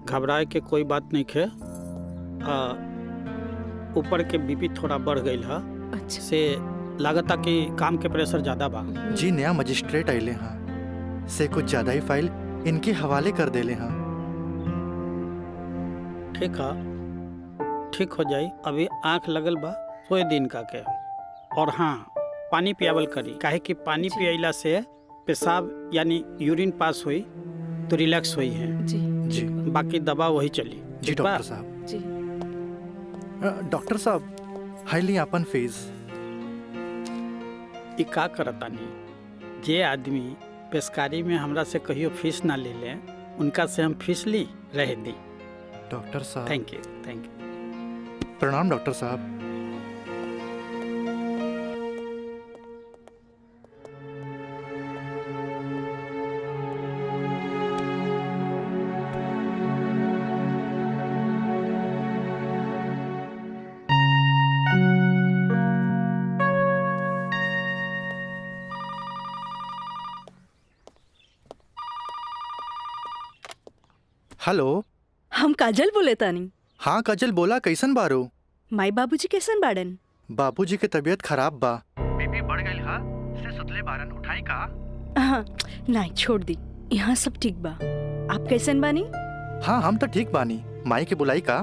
घबराए के कोई बात नहीं है। ऊपर के बीपी थोड़ा बढ़ गई है। अच्छा। से लागता कि काम के प्रेशर ज्यादा बा। जी नया मजिस्ट्रेट आइले हाँ से कुछ ज्यादा ही फाइल इनके हवाले कर देले हाँ। ठीक है, ठीक हो जाई। अभी आंख लगल बा, सोए दिन का के। और हाँ, पानी पियावल करी, काहे कि पानी पियला से पेशाब यानी यूरिन पास हुई तो रिलैक्स हुई है। जी जी बाकी दवा वही चली। जी डॉक्टर साहब। जी डॉक्टर साहब हाईली अपन फीस ई का करतानी, जे आदमी पेशकारी में हमरा से कहियो फीस ना ले ले, उनका से हम फीस ली रह दी। डॉक्टर साहब थैंक यू, थैंक यू। प्रणाम डॉक्टर साहब। हेलो, हम काजल बोले तानी। हाँ काजल बोला, कैसन बारो? माई बाबूजी कैसन बाड़न? बाबूजी के तबीयत खराब बा। बीपी बढ़ गई हा, से सुतले बारन, उठाई का? हाँ, नहीं छोड़ दी, यहाँ सब ठीक बा। आप कैसन बानी? हाँ हम तो ठीक बानी। माई के बुलाई का?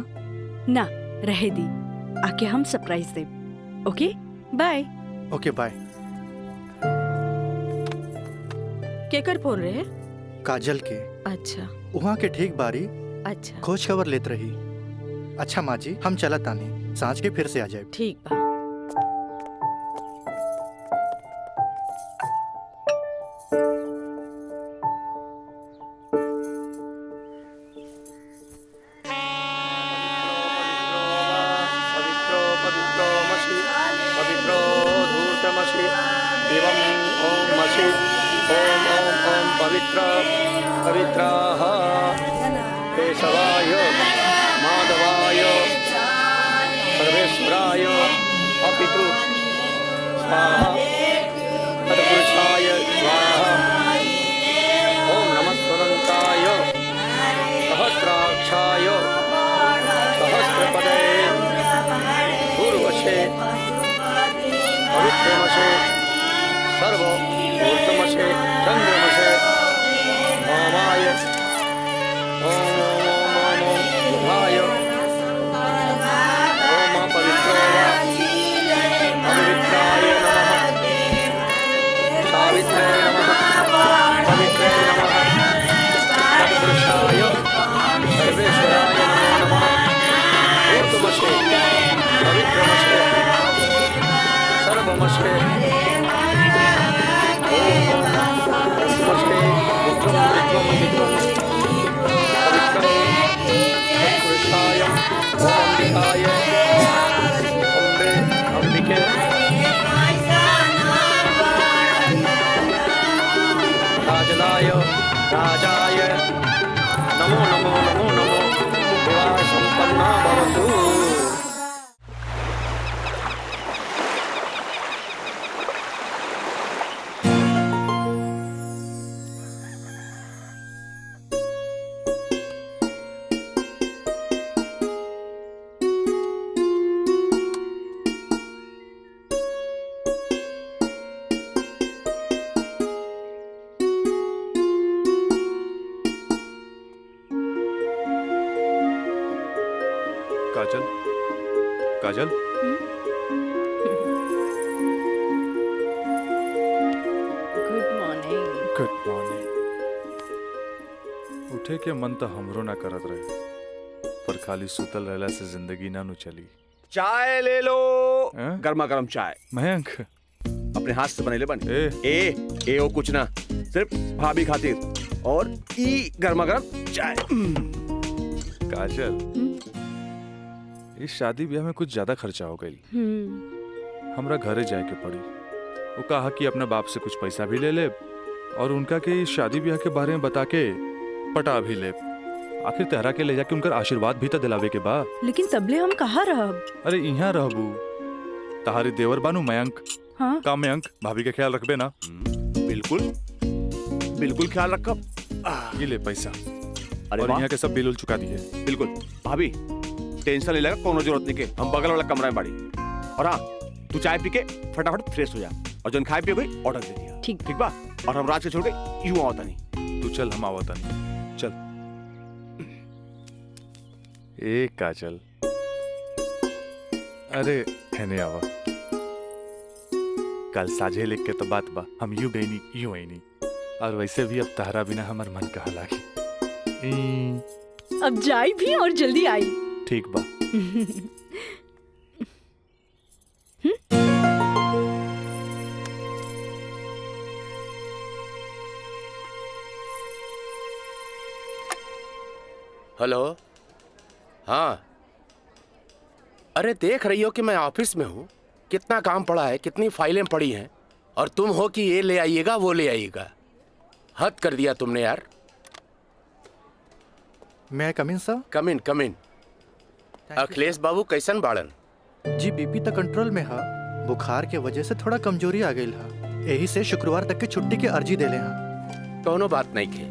ना रहे दी, आके हम सरप्राइज दे। Okay bye. Okay bye. केकर फोन रहे? काजल के। अच्छा वहाँ के ठीक बारी। अच्छा खोज खबर लेत रही। अच्छा माँ जी, हम चलत तानी, सांझ के फिर से आ जाए। ठीक बा। पवित्राः केशवाय माधवाय सर्वेश्वराय अपितु स्वाहा तत्पुरुषाय स्वाहा। ओम नमः स्वदन्ताय सहस्राक्षाय सहस्रपदे पूर्वशे पवित्रमशे सर्व ऊर्ध्वमशे चन्द्रमशे ओमाय ओम ओम ओम ओम बुधाय ओम पवित्रो वा पवित्राय नमः सावित्रे नमः पवित्रे नमः तत्पुरुषाय सर्वेश्वराय नमो नमः। ऊर्ध्वमशे पवित्रमशे सर्वमशे राजलाय राजाय नमो नमो नमो नमो विवाह संपन्ना भवतु। काजल, काजल, गुड मॉर्निंग। Good morning. उठे के मन तो हमरो ना करत रहे, पर खाली सुतल रहला से जिंदगी ना नु चली। चाय ले लो। गर्मा गर्म चाय। मयंक अपने हाथ से बनेले बन। ए ओ कुछ ना, सिर्फ भाभी खातिर। और ई गर्मा गर्म चाय। काजल, इस शादी ब्याह में कुछ ज्यादा खर्चा हो गई। हमरा घरे जाए के पड़ी। वो कहा कि अपना बाप से कुछ पैसा भी ले ले और उनका के इस शादी ब्याह के बारे में बता के पटा भी ले। आखिर तहरा के ले जाके उनका आशीर्वाद भी तो दिलावे के बा। लेकिन तबले हम कहाँ रहब? अरे यहाँ रहबू। तहारी देवर बानू मयंक। हाँ? का मयंक भाभी का ख्याल रखबे ना? बिल्कुल बिल्कुल ख्याल रखब। ये ले पैसा। अरे और वाह। यहाँ के सब बिल उल चुका दिए। बिल्कुल भाभी टेंशन नहीं लगा, कोनो जरूरत नहीं के। हम बगल वाला कमरा में बाड़ी। और हाँ तू चाय पी के फटाफट फ्रेश हो जा और जन खाए पिए गई ऑर्डर दे दिया। ठीक बा। और हम रात के छोड़ के यूं आवता नहीं। तू चल, हम आवता नहीं। चल। ए काजल, अरे हैने आवा। कल साझे लिख के तो बात बा, हम यूं गई नहीं यूं आई नहीं। और वैसे भी अब तहरा बिना हमार मन कहा लागी। अब जाई भी और जल्दी आई। ठीक बा। हेलो। हाँ, अरे देख रही हो कि मैं ऑफिस में हूँ। कितना काम पड़ा है, कितनी फाइलें पड़ी हैं, और तुम हो कि ये ले आइएगा वो ले आइएगा। हद कर दिया तुमने यार। मैं कम इन सर? कम इन। अखिलेश बाबू कैसन बाड़न? जी बीपी तो कंट्रोल में है। बुखार के वजह से थोड़ा कमजोरी आ गई है। यही से शुक्रवार तक की छुट्टी के अर्जी दे ले हैं। कोनो बात नहीं के।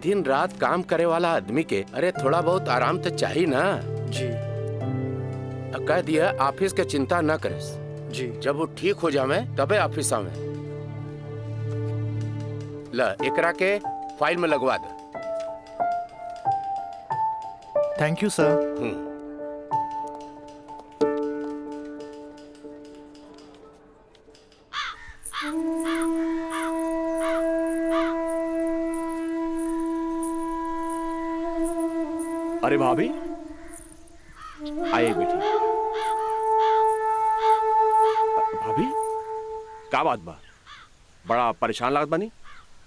दिन रात काम करे वाला आदमी के अरे थोड़ा बहुत आराम तो चाहिए ना। जी। कह दिया ऑफिस के चिंता न करे। जी। जब वो ठीक हो जावे तबे ऑफिस आवे। ला एकरा के फाइल में लगवा दे। थैंक यू सर। अरे भाभी आइए बेटी। भाभी क्या बात बा? बड़ा परेशान लागत बानी।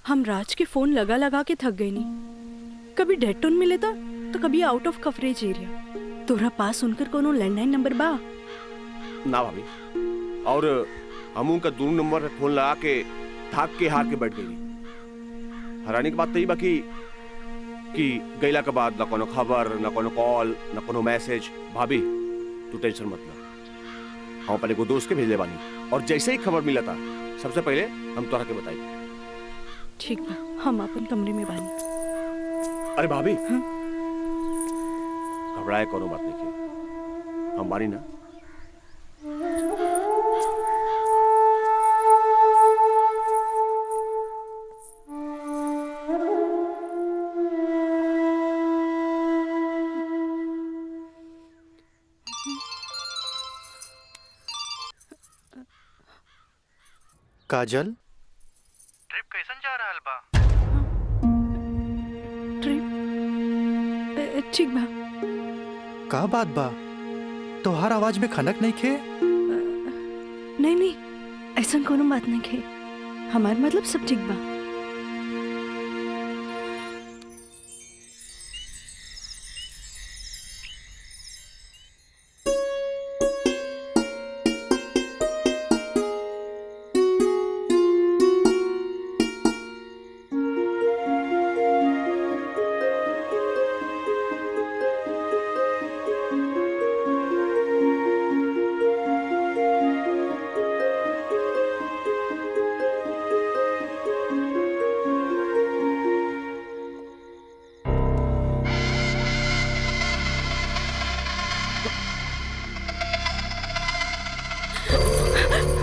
हम राज के फोन लगा लगा के थक गए नहीं। कभी डेड टोन में लेता तो कभी आउट ऑफ कवरेज एरिया। तोरा पास उनकर कोनो लैंडलाइन नंबर बा? ना भाभी, और हम उनका दोनों नंबर पे फोन लगा के थक के हार के बैठ गई। हैरानी की बात तो ये बाकी कि गैला के बाद ना कोनो खबर, ना कोनो कॉल, ना कोनो मैसेज। भाभी तू टेंशन मत ले। हम अपने को दोस्त के भेजे बानी और जैसे ही खबर मिला था सबसे पहले हम तोरा के बताई। ठीक बा, हम अपन कमरे में बानी। अरे भाभी घबराए कोनो बात नहीं की, हम बानी ना। काजल, ट्रिप कैसन जा रहल बा? ट्रिप ठीक बा। का बात बा? तोहार आवाज में खनक नहीं खे? नहीं, ऐसा कोनो बात नहीं खे। हमार मतलब सब ठीक बा।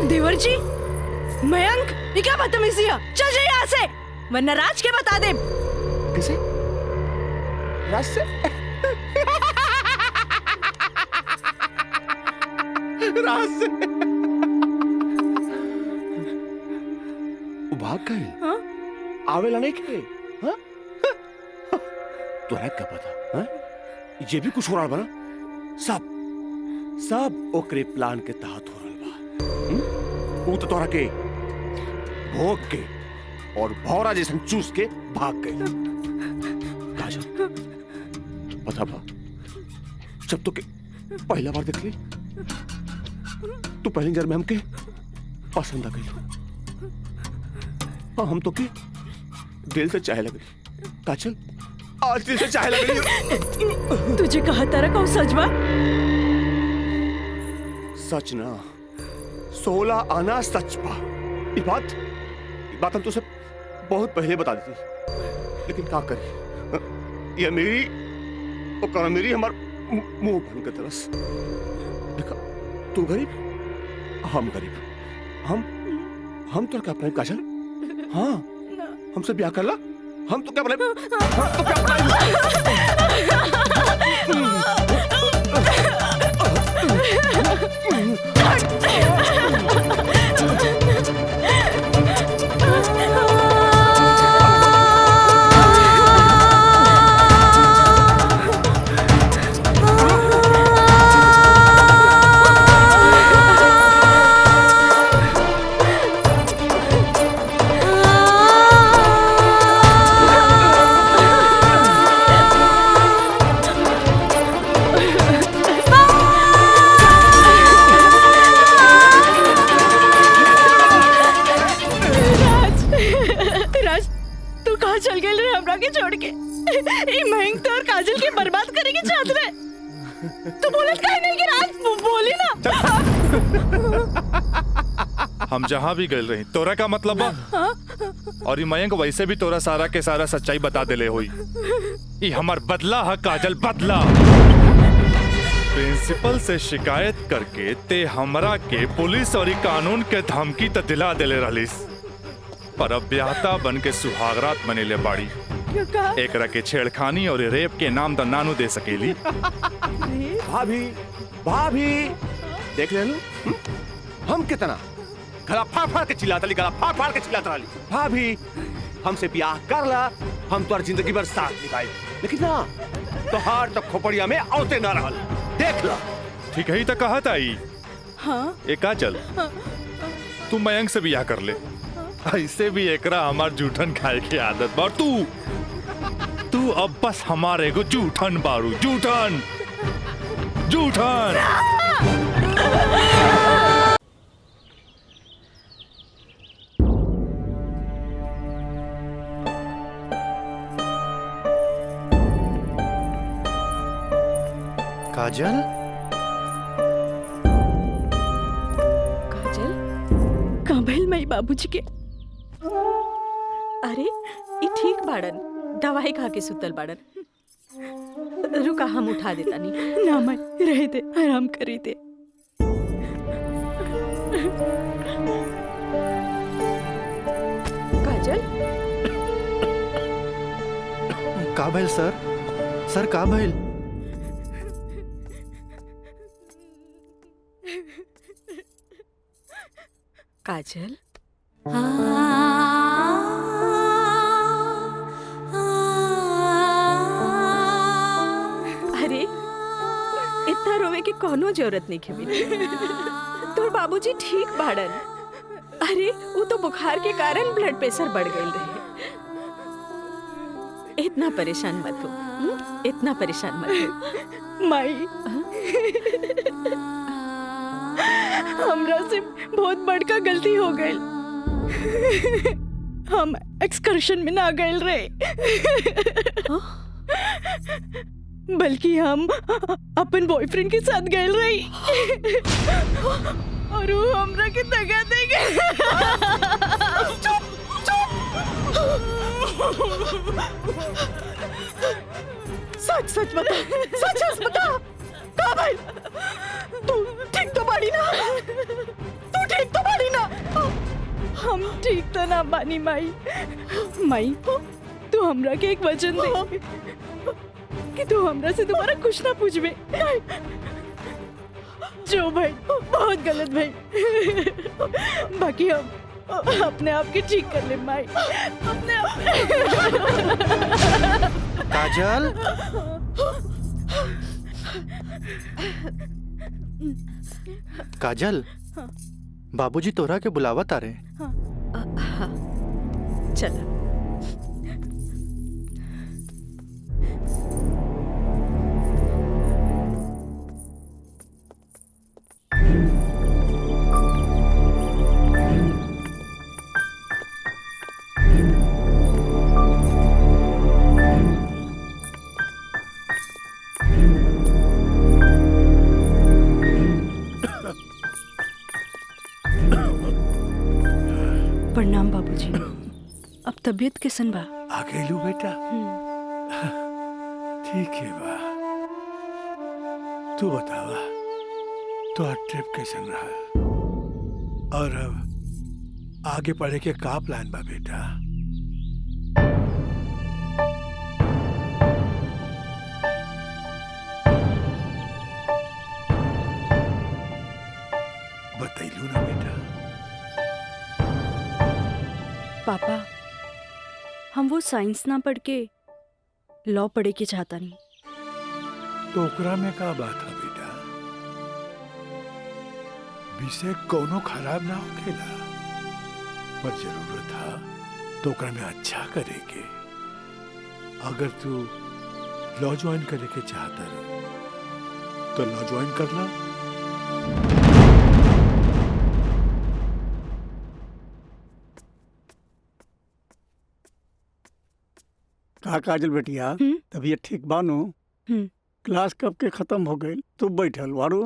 देवर जी, मयंक, ये क्या बदतमीजी है? चल जाइए यहाँ से, वरना राज के बता दे। किसे? राज से? राज से? वो भाग गए? हाँ? आवेला नहीं के? हाँ? तोरा क्या पता? हाँ? ये भी कुछ हो रहा बना? सब ओकरे प्लान के तहत हो रहा बा। वो तो तोरा के भोग के और भौरा जैसन चूस के भाग गए। काजल, पता बा, जब तो के पहला बार देख ली तू पहली नजर में हमके पसंद आ गई। हाँ, हम तो के दिल से चाहे लगे काजल, आज दिल से चाहे लगे। तुझे कहा तारा कौन सच बा? सच ना 16 आना सच बा। ये बात हम तुझसे बहुत पहले बता दी थी, लेकिन क्या करी, ये मेरी और मेरी हमार मुंह बन के तरस। देखा, तू गरीब हम गरीब, हम तो क्या अपने काजल? हाँ, हमसे ब्याह कर ला, हम तो क्या अपने छोड़ के महंग तो और काजल के बर्बाद करेंगे चाहत रहे। तू बोलत काहे नहीं कि राज बोली ना। हम जहाँ भी गए रही तोरा का मतलब बा, और ये मयंक वैसे भी तोरा सारा के सारा सच्चाई बता देले होई। ये हमार बदला है काजल, बदला। प्रिंसिपल से शिकायत करके ते हमरा के पुलिस और कानून के धमकी तो दिला देले रहलिस, पर अब ब्याहता बन के सुहागरात बनेले बाड़ी। एकरा के छेड़खानी और रेप के नाम तो नानू दे सकेली। भाभी देख ले हम कितना गला फाड़ के चिल्लाता ली, गला फाड़ के चिल्लाता ली। भाभी हमसे ब्याह कर ला, हम तो जिंदगी भर साथ निभाए, लेकिन ना तो हार तो खोपड़िया में औते ना रहल। देख ला, ठीक है ही तो कहा था ही। हाँ? एका चल तू मयंक से ब्याह कर ले, ऐसे भी एकरा हमार जूठन खाए की आदत बा। तू अब बस हमारे को जूठन बारू, जूठन जूठन। काजल, काजल कहाँ भइल माई बाबूजी के? अरे ये ठीक बाड़न, दवाई खा के सुतल बाड़न। रुका हम उठा देता नहीं। ना माई रह दे, आराम करी दे। काजल का भइल सर? सर का भइल? काजल अरे इतना रोवे की कोनो जरूरत नहीं है बेटी। तोर बाबूजी ठीक बाड़न। अरे वो तो बुखार के कारण ब्लड प्रेशर बढ़ गई रहे। इतना परेशान मत हो, इतना परेशान मत हो माई। हमरा से बहुत बड़का गलती हो गई। हम एक्सकर्शन में ना गए रहे, बल्कि हम अपन बॉयफ्रेंड के साथ गए रही। और वो हमरा के दगा दे गए। सच सच बता, सच सच बता। कहाँ भाई? तू ठीक तो बाड़ी ना? तू ठीक तो बाड़ी ना? हम ठीक तो ना बानी माई। माई तू हमरा के एक वचन दे कि तू हमरा से दोबारा कुछ ना पूछबे। जो भाई बहुत गलत भाई, बाकी हम अपने आप के ठीक कर ले माई, अपने आप। काजल, काजल, बाबूजी तोरा के बुलावा तारे। चला। प्रणाम बाबूजी। अब तबीयत कैसन बा? आ गइलू बेटा। ठीक है बा। तू बतावा तो ट्रिप कैसन रहा और अब आगे पढ़े के का प्लान बा बेटा? बतैलू ना बेटा। पापा हम वो साइंस ना पढ़ के लॉ पढ़े के चाहता नहीं। तो ओकरा में का बात है बेटा? विषय कोनो खराब ना होखेला, पर जरूरत है तो ओकरा में अच्छा करे के। अगर तू लॉ ज्वाइन करे के चाहता रहो तो लॉ ज्वाइन कर ला। का काजल बेटिया तबीयत ठीक बानू? क्लास कब के खत्म हो गई? तू बैठल वारू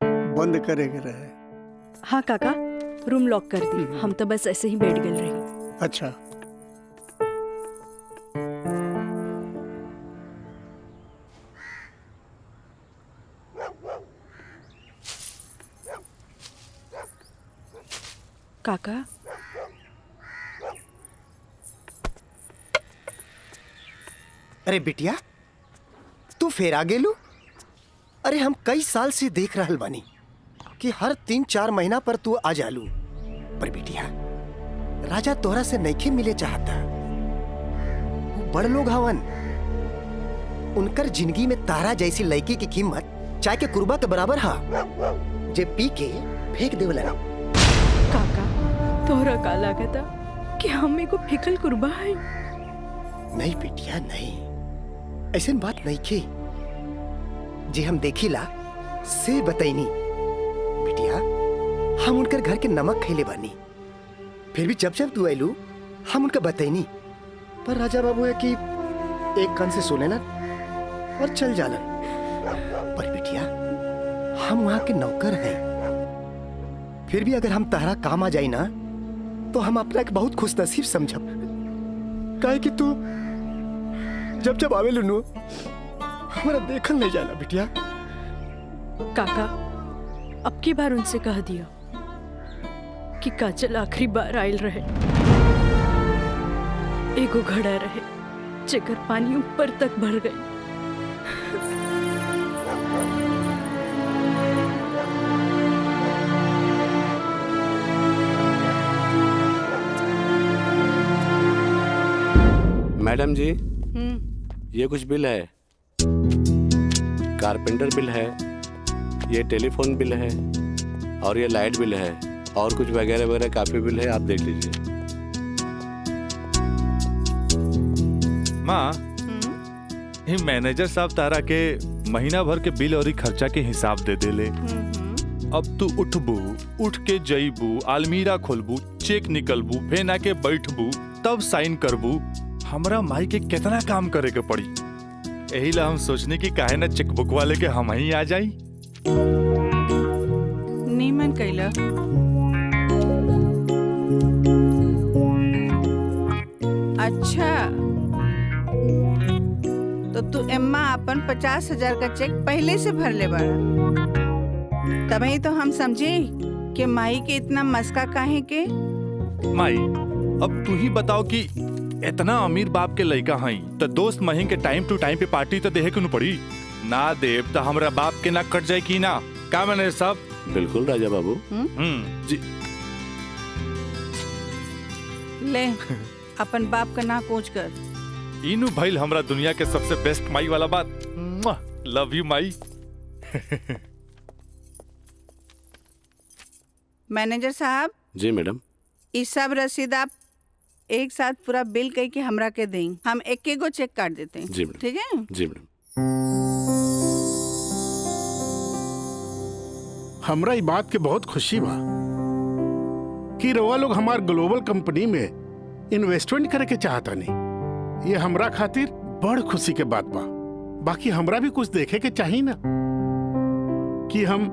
बंद करे के रहे। हाँ काका, रूम लॉक कर दी। हम तो बस ऐसे ही बैठ गए रहे। अच्छा काका अरे बिटिया तू फिर आ गेलू? अरे हम कई साल से देख रहल बानी कि हर 3-4 महीना पर तू आ जालू। पर बिटिया राजा तोहरा से नइखे मिले चाहता। वो बड़ लोग हवन, उनकर जिंदगी में तारा जैसी लड़की की कीमत चाय के कुर्बा के बराबर हा, जे पी के फेंक देवलन। काका तोहरा का लागता कि हमें को फेकल कुर्बा है? नहीं बिटिया नहीं, ऐसे बात नहीं के जे हम देखिला से बताइनी। बिटिया हम उनकर घर के नमक खैले बानी, फिर भी जब जब तू आयलू हम उनका बताइनी। पर राजा बाबू है कि एक कान से सुनेलन और चल जालन। पर बिटिया हम वहां के नौकर हैं, फिर भी अगर हम तारा काम आ जाई ना तो हम अपना एक बहुत खुश नसीब समझब। काहे कि तू जब जब आवे लुनु हमारा देखल नहीं जाला बिटिया। काका अब की बार उनसे कह दिया कि काजल आखिरी बार आयल रहे, एगो घड़ा रहे जेकर पानी ऊपर तक भर गई। मैडम जी ये कुछ बिल है, कारपेंटर बिल है, ये टेलीफोन बिल है और ये लाइट बिल है और कुछ वगैरह वगैरह काफी बिल है, आप देख लीजिए। माँ ये मैनेजर साहब तारा के महीना भर के बिल और खर्चा के हिसाब दे देले। अब तू उठबू, उठ के जईबू, अलमीरा खोलबू, चेक निकलबू, फेन आके बैठबू, तब साइन करबू। हमरा माई के कितना काम करे के पड़ी। यही ला हम सोचने की काहे ना चेकबुक वाले के हम ही आ जाई। नीमन कैला। अच्छा तो तू एम्मा अपन 50,000 का चेक पहले से भर ले बाड़ा, तभी तो हम समझे कि माई के इतना मस्का काहे के। माई अब तू ही बताओ कि इतना अमीर बाप के लड़का हई तो दोस्त महीन के टाइम टू टाइम पे पार्टी तो देहे क्यों पड़ी ना? देव तो हमरा बाप के ना कट जाए की ना? का मैंने सब बिल्कुल राजा बाबू। जी ले अपन बाप का ना कोच कर। इनु भइल हमरा दुनिया के सबसे बेस्ट माई वाला बात। Love you Mai. मैनेजर साहब। जी मैडम। इस सब रसीद आप एक साथ पूरा बिल कह के हमरा के दें, हम एक गो चेक काट देते हैं। जी मैडम। ठीक है जी मैडम। हमरा ई बात के बहुत खुशी बा कि रउआ लोग हमार ग्लोबल कंपनी में इन्वेस्टमेंट करे के चाहता नहीं। ये हमरा खातिर बड़ खुशी के बात बा। बाकी हमरा भी कुछ देखे के चाहिए ना कि हम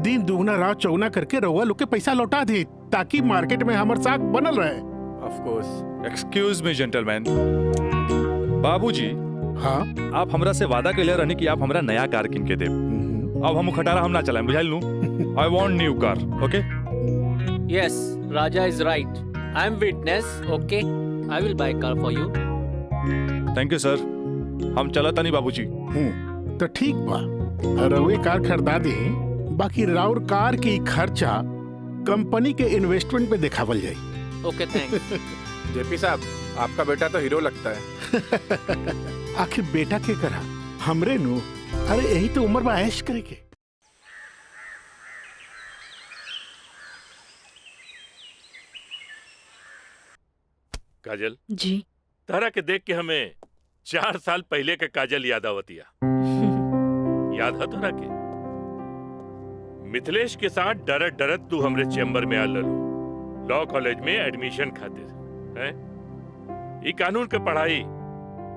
दिन दुगना रात चौगुना करके रउआ लोग के पैसा लौटा दे ताकि मार्केट में हमार साख बनल रहे। Of course. Excuse me gentleman. बाबूजी, हाँ, आप हमरा से वादा कैले रहनी कि आप हमरा नया कार किन के देब। अब हम खटारा हम ना चलाएं, बुझाइल नु? I want new car, okay? Yes, Raja is right. I am witness. Okay, I will buy car for you. Thank you sir. हम चला तनी बाबूजी। तो ठीक बा, रउए कार खरीदा दे, बाकी राउर कार की खर्चा कंपनी के इन्वेस्टमेंट पे दिखावल जाई। Okay, thanks. जेपी साहब, आपका बेटा तो हीरो लगता है। आखिर बेटा के करा हमरे नु, अरे यही तो उम्र में ऐश करे के। काजल जी। तारा के देख के हमें 4 साल पहले के काजल याद आवतिया। याद है तारा के? मिथिलेश के साथ डरत डरत तू हमरे चेम्बर में आ ललू लॉ कॉलेज में एडमिशन खातिर हैं? ई कानून के पढ़ाई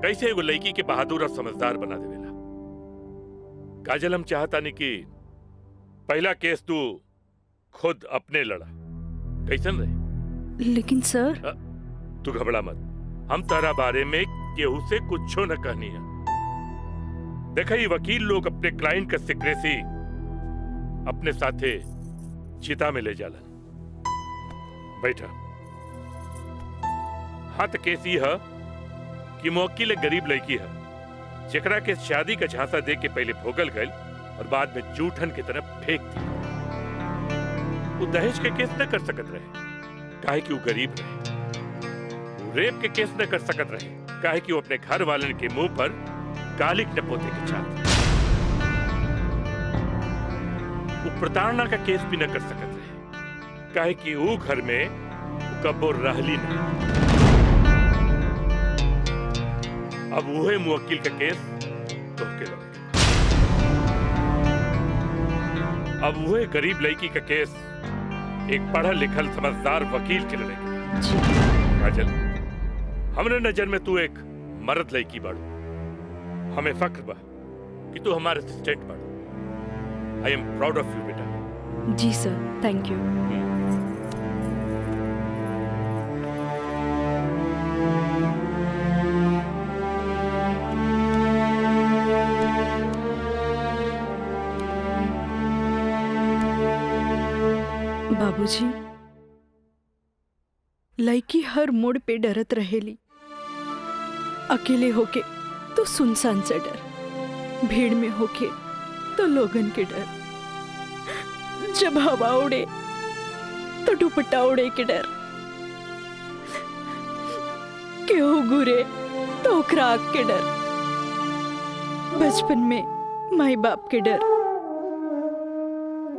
कैसे एगो लड़की के बहादुर और समझदार बना देवेला। काजल, हम चाहता नहीं कि पहला केस तू खुद अपने लड़ा, कैसन रहे? लेकिन सर, तू घबरा मत, हम तारा बारे में केहू से कुछो न कहनी है। देखा, ये वकील लोग अपने क्लाइंट का सीक्रेसी अपने साथे चिता में ले जालन। बैठा। हाँ, तो केस ये है कि मुवक्किल एक गरीब लड़की है जेकरा के शादी का झांसा दे के पहले भोगल गई और बाद में जूठन की तरफ फेंक दी। वो दहेज के केस न कर सकत रहे काहे कि वो गरीब रहे। रेप के केस न कर सकत रहे काहे कि वो अपने घर वालन के मुंह पर कालिक टपोते के चाहते। वो प्रताड़ना का केस भी न कर सकत रहे काहे कि वो घर में कब्बो रहली नहीं। अब वही मुवक्किल का केस तो के लगे। अब वही गरीब लड़की का केस एक पढ़ा लिखल समझदार वकील के लड़ेगा। काजल, हमरे नजर में तू एक मर्द लड़की बाड़ू। हमें फख्र बा कि तू हमारे असिस्टेंट बाड़ू। आई एम प्राउड ऑफ यू बेटा। जी सर, थैंक यू। बाबूजी, लड़की हर मोड़ पे डरत रहेली। अकेले होके तो सुनसान से डर, भीड़ में होके तो लोगन के डर, जब हवा उड़े तो दुपट्टा उड़े के डर, केहू घूरे तो ओकरा आग के डर, बचपन में माई बाप के डर,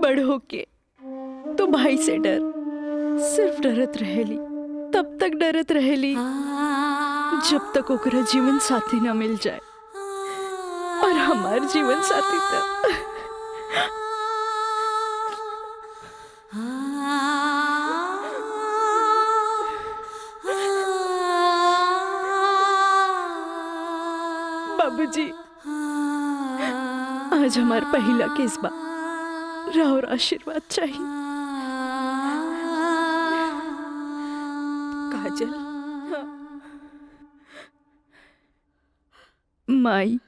बड़ होके तो भाई से डर। सिर्फ डरत रहेली, तब तक डरत रहेली जब तक ओकरा जीवन साथी न मिल जाए। और हमार जीवन साथी तो बाबूजी, आज हमार पहला केस बा, राउर आशीर्वाद चाहिए। काजल, माई,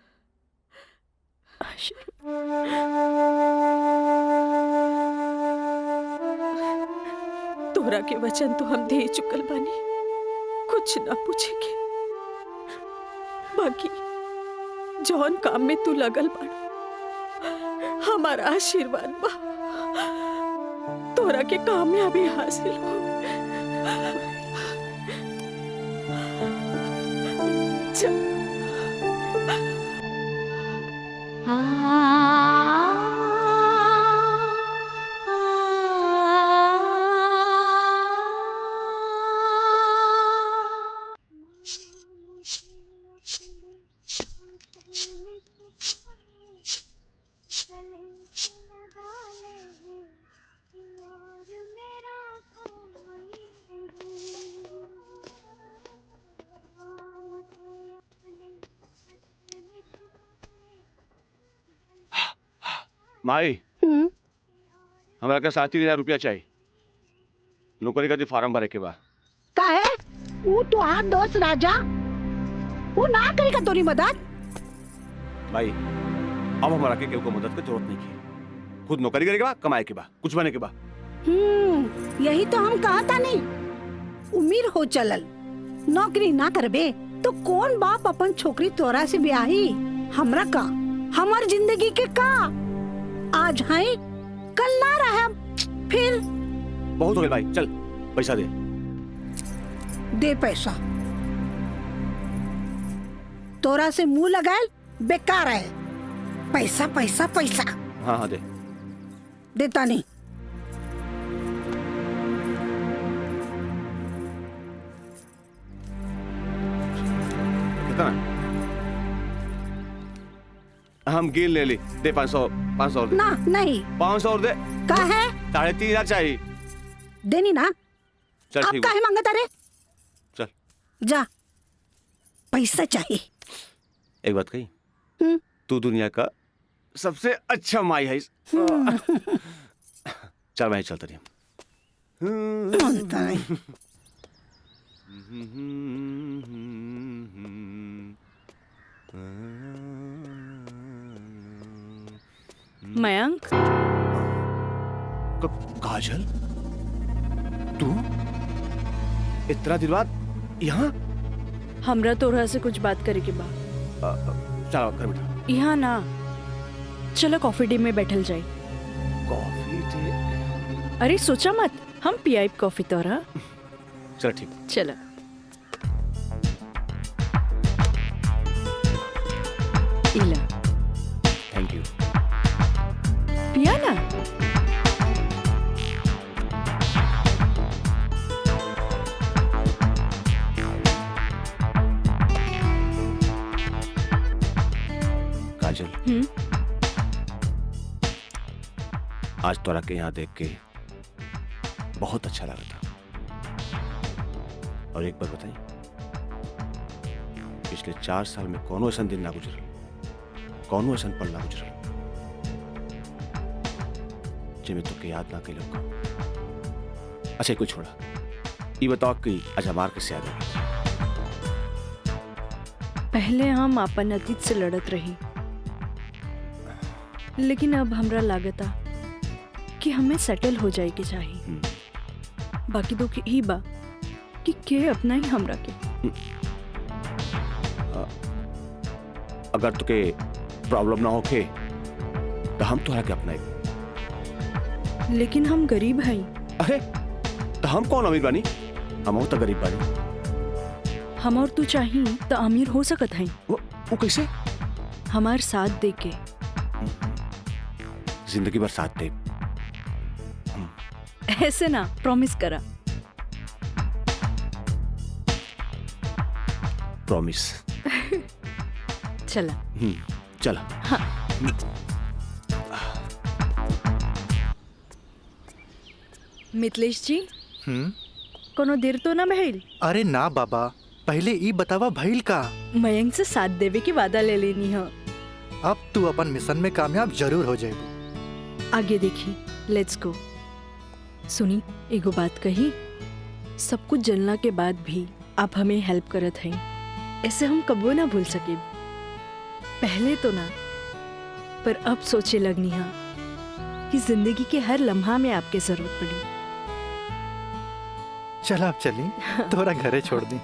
तोरा के वचन तो हम दे चुकल बानी, कुछ ना पूछेगे। बाकी जौन काम में तू लगल बाड़ू, हमारा आशीर्वाद बा तोरा के कामयाबी हासिल हो। माई हमरा के 7,000 रुपया चाहिए नौकरी का फार्म भरे के बाद। का है वो तो हाथ दोस्त राजा वो ना करेगा तोरी मदद। भाई अब हमारा के केहू को मदद की जरूरत नहीं है, खुद नौकरी करे के बा, कमाए के बा, कुछ बने के बा। यही तो हम कहा था नहीं, उम्मीद हो चलल नौकरी ना करबे तो कौन बाप अपन छोकरी तोरा से ब्याही। हमरा का हमार जिंदगी के का आज है कल ना रहे फिर। बहुत हो गया भाई, चल पैसा दे पैसा। तोरा से मुंह लगाए बेकार है। पैसा पैसा पैसा। हाँ हाँ दे। देता नहीं। कितना? हम गिन ले ली, दे 500 और दे। ना नहीं 500 और दे। का है 3,500 चाहिए। देनी ना। चल अब ठीक काहे मांगता रे? चल जा पैसा चाहिए। एक बात कही, तू दुनिया का सबसे अच्छा माई है। चल मैं चलता रही। मयंक काजल तू इतना दिन बाद यहाँ? हमरा तोरा से कुछ बात करे के बा। चलो घर बैठा। यहाँ ना, चलो कॉफी डे में बैठल जाए। Coffee day? अरे सोचा मत, हम पियाई कॉफी तोरा। चल ठीक। चलो इला। Thank you. पिया ना। काजल आज तोरा के यहाँ देख के बहुत अच्छा लगा था। और एक बार बताई, पिछले 4 साल में कौनो ऐसा दिन ना गुजरल, कौनो ऐसा पल ना गुजरल जिसमें तो के याद ना के लोग। अच्छा कुछ छोड़ा, ये बताओ कि आज हमार किससे याद है? पहले हम अपन अतीत से लड़त रही, लेकिन अब हमरा लागता कि हमें सेटल हो जाए के चाहिए। बाकी तो ही बा कि के अपना ही हमरा के। अगर तुके प्रॉब्लम ना होके तो हम तोहरा के अपना। लेकिन हम गरीब हैं। अरे तो हम कौन अमीर बानी? हम तो गरीब बानी। हम और तू चाहिए तो अमीर हो सकत हैं। वो कैसे? हमार साथ दे के। जिंदगी भर साथ दे। ऐसे ना, प्रॉमिस करा। प्रॉमिस। चला। चला। हाँ। मिथिलेश जी, कोनो देर तो ना भइल? अरे ना बाबा, पहले ई बतावा भइल का? मयंक से साथ देवे की वादा ले लेनी है। अब तू अपन मिशन में कामयाब जरूर हो जाएगी। आगे देखी, लेट्स गो। सुनी, एगो बात कही, सब कुछ जलना के बाद भी आप हमें हेल्प करत हैं, ऐसे हम कबो ना भूल सके। पहले तो ना, पर अब सोचे लगनी है कि जिंदगी के हर लम्हा में आपके जरूरत पड़ी। चल आप चली, तोरा घरे छोड़ दी।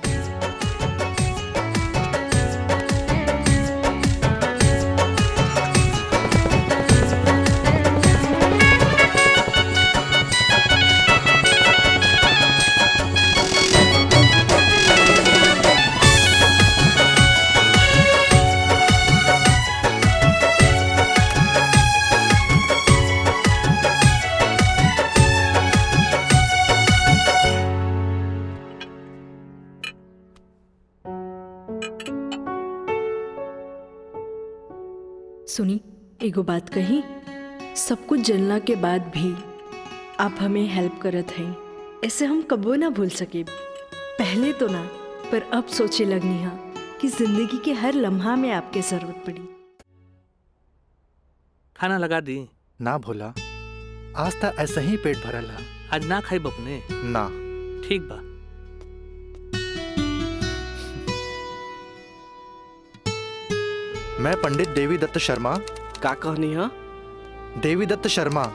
सुनी, एगो बात कही, सब कुछ जलना के बाद भी आप हमें हेल्प करत हैं, ऐसे हम कबो ना भूल सके। पहले तो ना, पर अब सोचे लगनी है कि जिंदगी के हर लम्हा में आपके जरूरत पड़ी। खाना लगा दी? ना भोला, आज तक ऐसा ही पेट भरल है। आज ना खाई बपने ना। ठीक बा। मैं पंडित देवी दत्त शर्मा। का कहनी है? देवी दत्त शर्मा।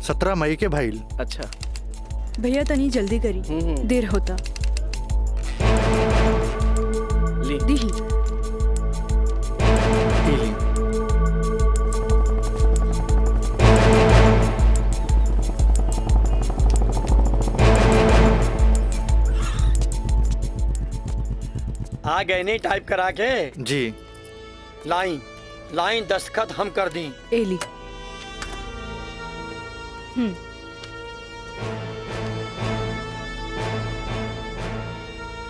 सत्रह मई के भाईल। अच्छा भैया तनी जल्दी करी, देर होता। दीही। आ गए नहीं टाइप करा के? जी। लाइन लाइन दस्तखत हम कर दी। एली।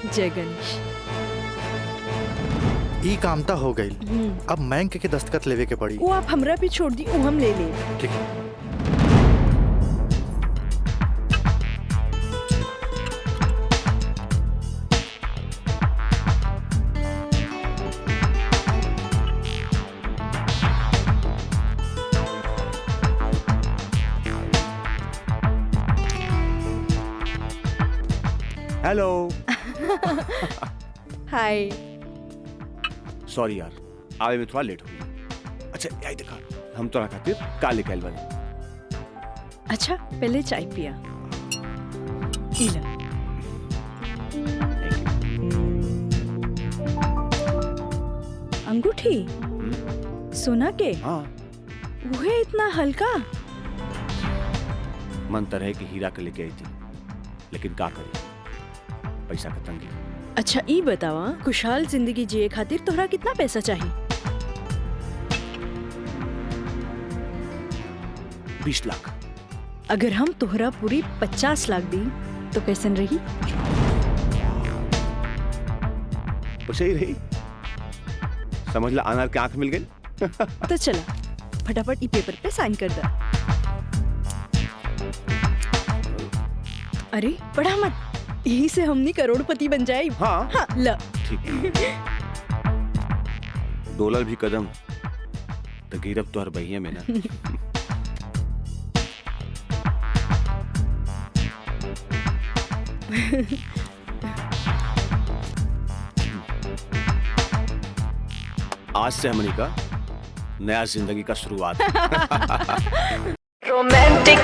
जय गणेश। ई कामता हो गई। अब बैंक के दस्तखत लेवे के पड़ी। वो आप हमरा पे छोड़ दी, वो हम ले ले। ठीक है। हेलो। हाय। सॉरी यार, आवे में थोड़ा लेट हो गया। अच्छा यही देखा, हम तोरा खातिर काले कैल बने। अच्छा पहले चाय पिया। इला। अंगूठी सोना के? हाँ। वो है इतना हल्का? मन तरह के हीरा के लेके आई थी, लेकिन का करी, पैसा का तंगी। अच्छा ई बतावा, खुशहाल जिंदगी जिए खातिर तोहरा कितना पैसा चाहिए? 20 लाख। अगर हम तोहरा पूरी 50 लाख दी तो कैसन रही? वैसे ही रही। समझ ला, अनार के आंख मिल गई। तो चला फटाफट ई पेपर पे साइन कर दे। अरे पढ़ा मत, यही से हमनी करोड़पति बन जाए। हाँ, हाँ ल। ठीक है। डॉलर भी कदम तो गिरब तो हर बहिया में ना। आज से हमनी का नया जिंदगी का शुरुआत। रोमांटिक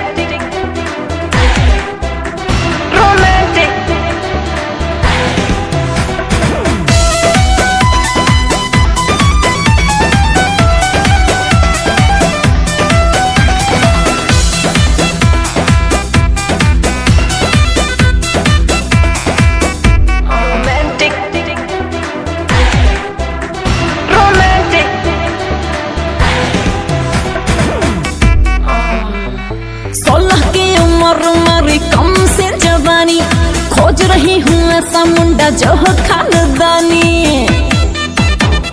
खोज रही हूँ ऐसा मुंडा जो हो खानदानी।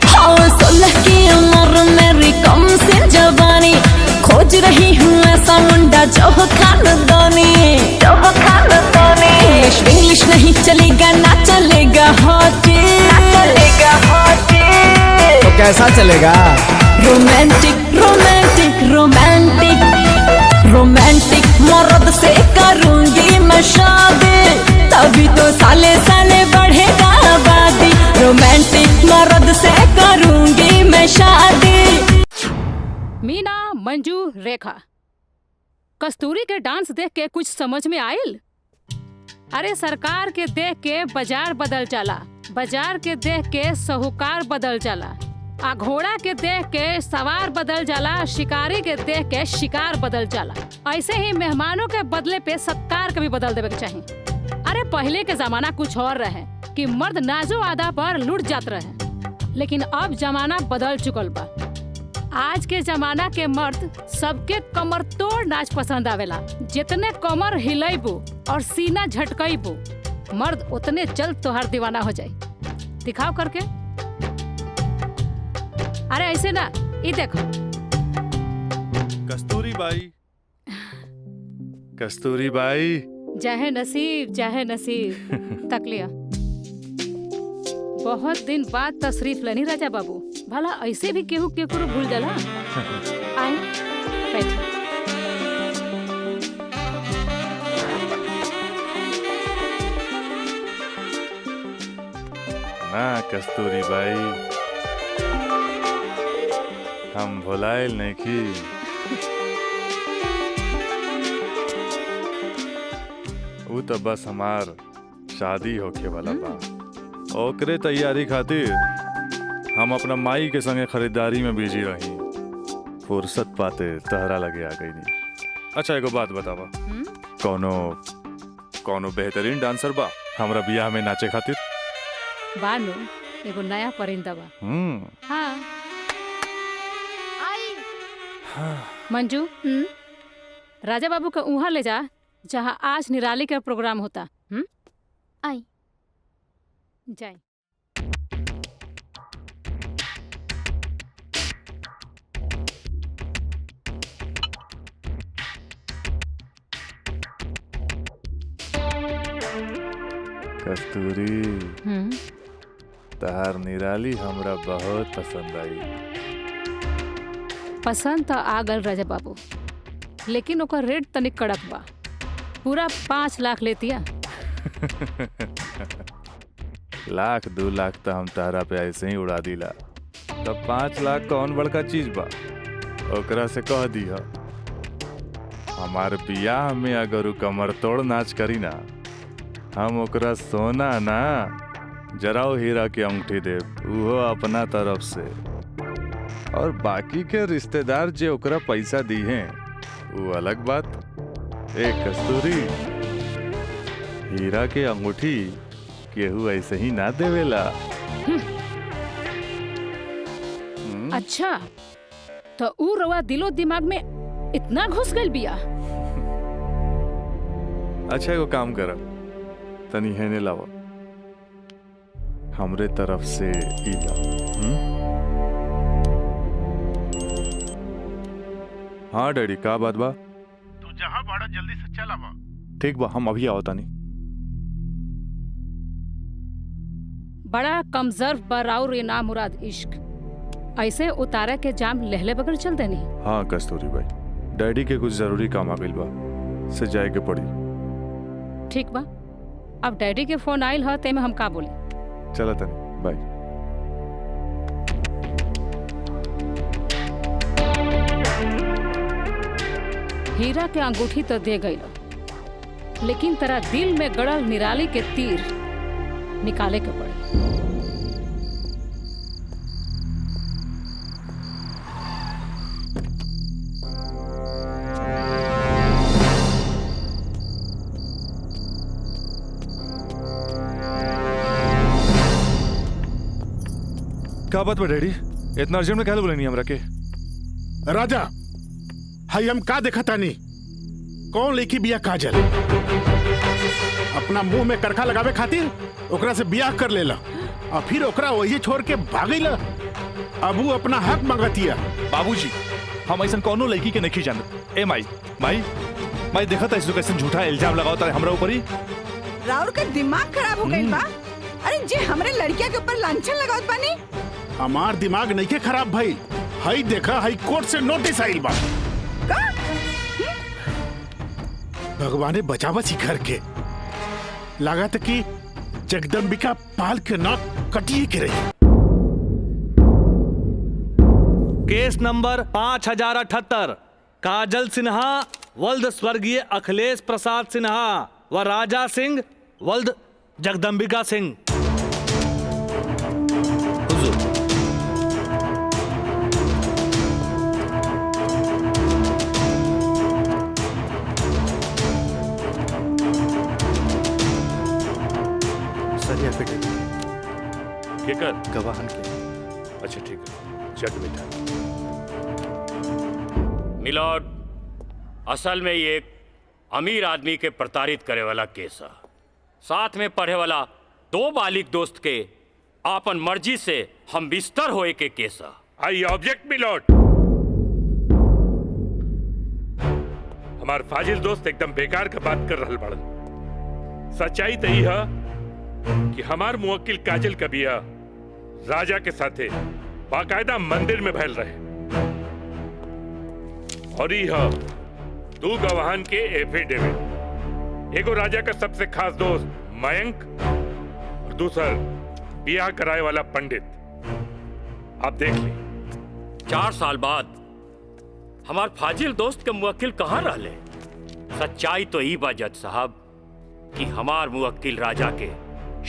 हाँ 16 की उम्र मेरी कम से जवानी, खोज रही हूँ ऐसा मुंडा जो हो खानदानी। इंग्लिश नहीं चलेगा, ना चलेगा हॉटी, तो कैसा चलेगा? रोमांटिक रोमांटिक रोमांटिक रोमांटिक मर्द से करूंगी मैं शादी, तभी तो साले साले बढ़ेगा आबादी। रोमांटिक मर्द से करूंगी मैं शादी। मीना, मंजू, रेखा, कस्तूरी के डांस देख के कुछ समझ में आयल? अरे सरकार के देख के बाजार बदल जाला, बाजार के देख के साहूकार बदल जाला, आ घोड़ा के देख के सवार बदल जाला, शिकारी के देख के शिकार बदल जाला। ऐसे ही मेहमानों के बदले पे सत्कार कभी बदल देवे के चाहिए। अरे पहले के जमाना कुछ और रहे कि मर्द नाजो आदा पर लुट जात रहे, लेकिन अब जमाना बदल चुकल बा। आज के जमाना के मर्द सबके कमर तोड़ नाच पसंद आवेला। जितने कमर हिलेबू और सीना झटकईबू, मर्द उतने जल्द तोहार दीवाना हो जाए। दिखाओ करके। अरे ऐसे ना, ये देखो। कस्तूरी बाई, कस्तूरी बाई। चाहे नसीब, चाहे नसीब। तक लिया। बहुत दिन बाद तशरीफ लनी राजा बाबू। भला ऐसे भी केहू केकरो भूल जाला। आए बैठ। ना कस्तूरी बाई, हम भुलाइल नहीं की। वो तो बस हमार शादी होके वाला बा, ओकरे तैयारी खातिर हम अपना माई के संगे खरीदारी में बिजी रही। फुर्सत पाते तहरा लगे आ गई नहीं। अच्छा एगो बात बतावा, कौनो बेहतरीन डांसर बा हमरा बियाह में नाचे खातिर? बानू एगो नया परिंदा बा। हाँ। मंजू, राजा बाबू का उहाँ ले जा जहाँ आज निराली का प्रोग्राम होता। आई जाए। कस्तूरी, तहार निराली हमरा बहुत पसंद आई। पसंद तो आ गल राजा बाबू, लेकिन ओकर रेट तनिक कड़क बा। पूरा 5 लाख लेतिया। लाख 2 लाख तो हम तहरा पे ऐसे ही उड़ा दिला, तब 5 लाख कौन बड़का चीज बा? ओकरा से कह दिया हमार बियाह में अगर उ कमर तोड़ नाच करी ना, हम ओकरा सोना ना जराओ हीरा के अंगूठी देव, उहो अपना तरफ से। और बाकी के रिश्तेदार जे ओकरा पैसा दी हैं वो अलग बात। एक कस्तूरी, हीरा के अंगूठी केहू ऐसे ही ना देवेला। अच्छा तो ऊ रवा दिलो दिमाग में इतना घुस गइल बिया। अच्छा एगो काम कर, तनी हेने लावा, हमरे तरफ से ई ला। हाँ डैडी, का बात बा? तू जहाँ बाड़ा जल्दी से चल आवा। ठीक बा, हम अभी आवता नहीं। बड़ा कमजोर बराउर ये नाम मुराद इश्क, ऐसे उतारा के जाम लहले बगल चल देनी। हाँ कस्तूरी भाई, डैडी के कुछ जरूरी काम आ गइल बा, से जाए के पड़ी। ठीक बा, अब डैडी के फोन आइल ह ते में हम का बोली। चला तनी, बाय। हीरा के अंगूठी तो दे गई, लेकिन तेरा दिल में गड़ल निराली के तीर निकाले के पड़ी। का बात बा डैडी, इतना अर्जेंट में काहे बोले नहीं हमरा के? राजा, हाई हम का देखा तानी? कौन लेखी बिया काजल? अपना मुंह में करखा लगावे खातिर ओकरा से बियाह कर लेला और फिर ओकरा वही छोड़ के भागीला। अब वो अपना हक मांगतिया। बाबूजी, हम ऐसा कौनो लड़की के नहीं जानत। ए माई माई माई, देखा था इसको कैसे झूठा इल्जाम लगावता हमरा ऊपर ही। राउर का दिमाग खराब हो गई बा। अरे जे हमरे लड़किया के ऊपर लांछन लगावत बानी। हमार दिमाग नहीं के खराब भाई, हाई देखा हाई कोर्ट से नोटिस आइल बा। भगवाने बचावा सी घर के, लागत कि जगदम्बिका पाल के नाक कटिए के रही। केस नंबर 5078, काजल सिन्हा वल्द स्वर्गीय अखिलेश प्रसाद सिन्हा व राजा सिंह वल्द जगदम्बिका सिंह। केकर? गवाहन के। अच्छा ठीक है, चल बेटा। मिलॉर्ड, असल में ये एक अमीर आदमी के प्रताड़ित करे वाला केस है। साथ में पढ़े वाला 2 बालिग दोस्त के आपन मर्जी से हम बिस्तर होए के केस है। I object milord. हमार फाजिल दोस्त एकदम बेकार का बात कर रहल बड़न। सच्चाई तो यही है कि हमार मुवक्किल काजल का बिया राजा के साथे बाकायदा मंदिर में भैल रहे और यह 2 गवाहन के एफिडेविट, एगो राजा का सबसे खास दोस्त मयंक और दूसर बियाह कराए वाला पंडित। आप देख ली। 4 साल बाद हमार फाजिल दोस्त के मुवक्किल कहाँ रहले? सच्चाई तो ई बा जज साहब कि हमार मुवक्किल राजा के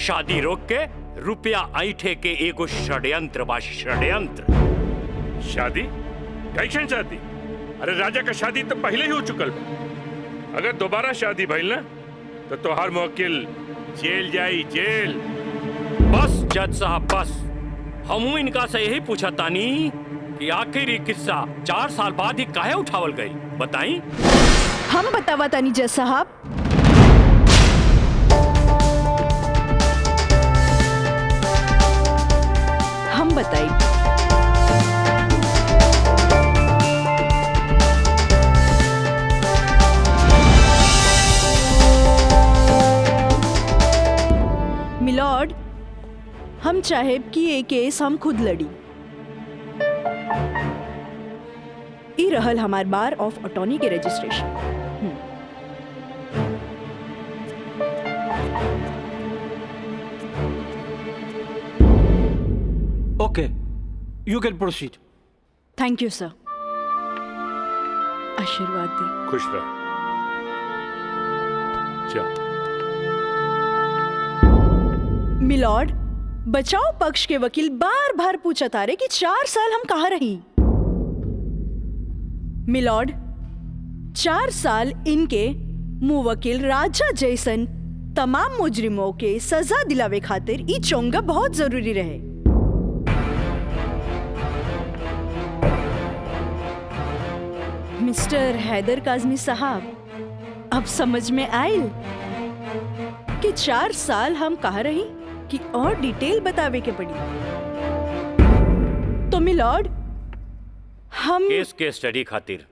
शादी रोक के रुपया ऐठे के एगो षड्यंत्र बा, षड्यंत्र। शादी? कैसन शादी? अरे राजा का शादी तो पहले ही हो चुकल बा। अगर दोबारा शादी भइल ना तो तोहार मुवक्किल जेल जाई, जेल। बस जज साहब बस, हमू इनका से यही पूछा तानी कि आखिर ये किस्सा 4 साल बाद ही काहे उठावल गई, बताई? हम बतावा तानी जज साहब। हम बताई। मिलॉर्ड, हम चाहे कि ये केस हम खुद लड़ी। ई रहल हमार बार ऑफ अटॉर्नी के रजिस्ट्रेशन। Okay, you can proceed. Thank you sir. आशीर्वाद दी। खुश रह। चल। मिलॉर्ड, बचाव पक्ष के वकील बार बार पूछा तारे कि 4 साल हम कहाँ रही। मिलॉर्ड, 4 साल इनके मुवक्किल राजा जैसन तमाम मुजरिमों के सजा दिलावे खातिर ई चोंगा बहुत जरूरी रहे। मिस्टर हैदर काज़मी साहब, अब समझ में आयल कि 4 साल हम कहाँ रही कि और डिटेल बतावे के पड़ी। तो मिलॉर्ड, हम केस के स्टडी खातिर